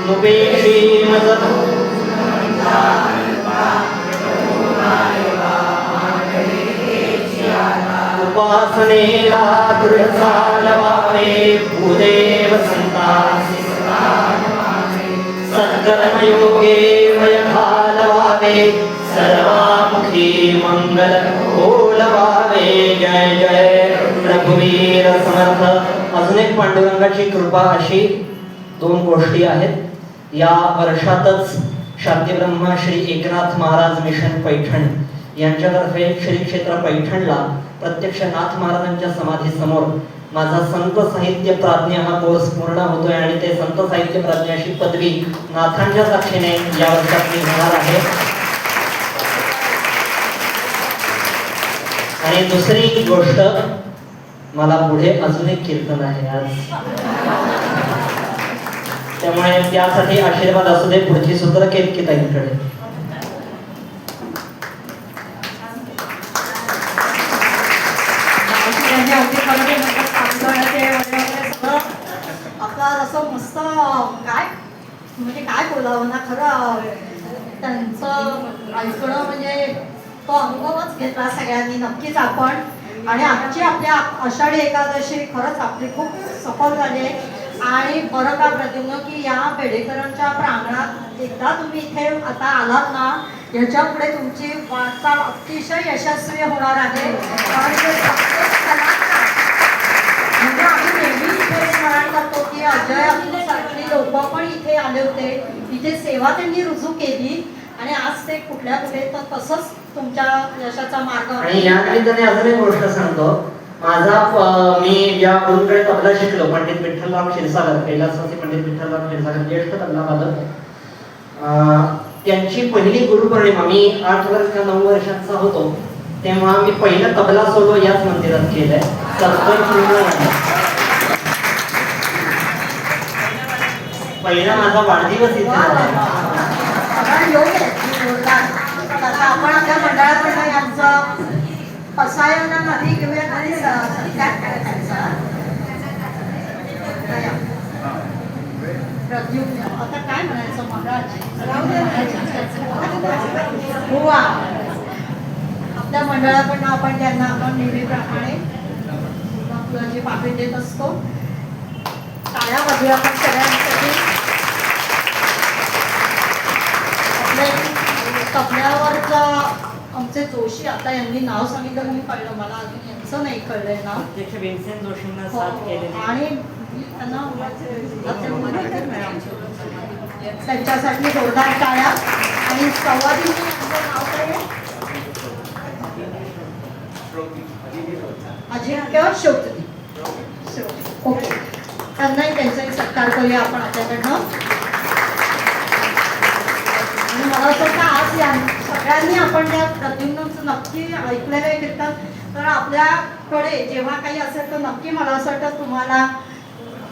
नुपेक्षी मज उपासनेला दृढसालवावे भूदेव संतासी सत्कर्मयोगे वयघालवावे सर्वामुखी मंगल बोलवावे. जय जय रघुवीर समर्थ. अजून एक पांडुरंगाची कृपा अशी 2 गोष्टी आहेत. या वर्षातच शांतीब्रह्म श्री एकनाथ महाराज मिशन पैठण यांच्यातर्फे श्री क्षेत्र पैठणला प्रत्यक्ष नाथ महाराजांच्या समाधी समोर माझा संत साहित्य प्राज्ञ हा कोर्स पूर्ण होतोय आणि ते संत साहित्य प्राज्ञ अशी पदवी नाथांच्या साक्षीने या वर्षात मिळणार आहे. आणि दुसरी गोष्ट, मला पुढे अजून एक कीर्तन आहे आज, त्यामुळे त्यासाठी आशीर्वाद असू दे. पुढची सूत्र केतकी ताईंकडे. आता असं मस्त काय म्हणजे काय बोलावं ना, खरं त्यांचं ऐकणं म्हणजे तो अनुभवच घेतला सगळ्यांनी नक्कीच आपण. आणि आजची आपल्या आषाढी एकादशी खरंच आपली खूप सफल झाली आहे. आणि बरं का प्रद्युम्न की या पेढेकरांच्या प्रांगणात एकदा तुम्ही इथे आता आलात ना, याच्या पुढे तुमची वाटचाल अतिशय यशस्वी होणार आहे. कारण ते म्हणजे आम्ही नेहमी इथे स्मरण करतो की अजय सारखी लोक पण इथे आले होते, इथे सेवा त्यांनी रुजू केली आणि आज ते कुठल्या कुठे, तर तसंच तुमच्या यशाचा मार्ग. आणि या निमित्ताने अजून एक गोष्ट सांगतो. माझा मी ज्या गुरुकडे तबला शिकलो, पंडित विठ्ठलराव क्षीरसागर, कैलासवासी पंडित विठ्ठलराव क्षीरसागर, ज्येष्ठ तबला वादक, त्यांची पहिली गुरुपौर्णिमा मी 8 वर्ष 9 वर्षांचा होतो तेव्हा मी पहिला तबला सोलो याच मंदिरात केलाय. पहिला माझा वाढदिवस इथे झाला. आपण आपल्या मंडळाकडनं यांचं पसायना नदी किंवा घरी सत्कार करायचा. आता काय म्हणायचं मंडळाची आपल्या मंडळाकडनं आपण त्यांना आपण नेहमीप्रमाणे फुलाची पाकळी देत असतो. टाळ्या वाजूया आपण सगळ्यांसाठी. तबल्यावरचा आमचे जोशी, आता यांनी नाव सांगितलं मी कळलं, मला अजून यांचं नाही कळलंय नाव. अध्यक्ष भीमसेन जोशींना साथ केलेली आणि त्यांना त्यांच्यासाठी जोरदार टाळ्या. आणि संवादिनी यांचं नाव काय आहे? अजिंक्य शेवटी. ओके, त्यांनाही त्यांचाही सत्कार करूया आपण आपल्याकडनं. आणि मला असं वाटतं आज या सगळ्यांनी आपण त्या प्रद्युम्नचं नक्की ऐकलेलं आहे कीर्तन. तर आपल्याकडे जेव्हा काही असेल तर नक्की मला असं वाटतं तुम्हाला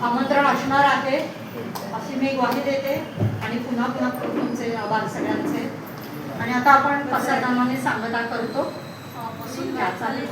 आमंत्रण असणार आहे अशी मी ग्वाही देते. आणि पुन्हा पुन्हा तुमचे आभार सगळ्यांचे. आणि आता आपण प्रसादामाने सांगता करतो. बसून घ्या, चालेल.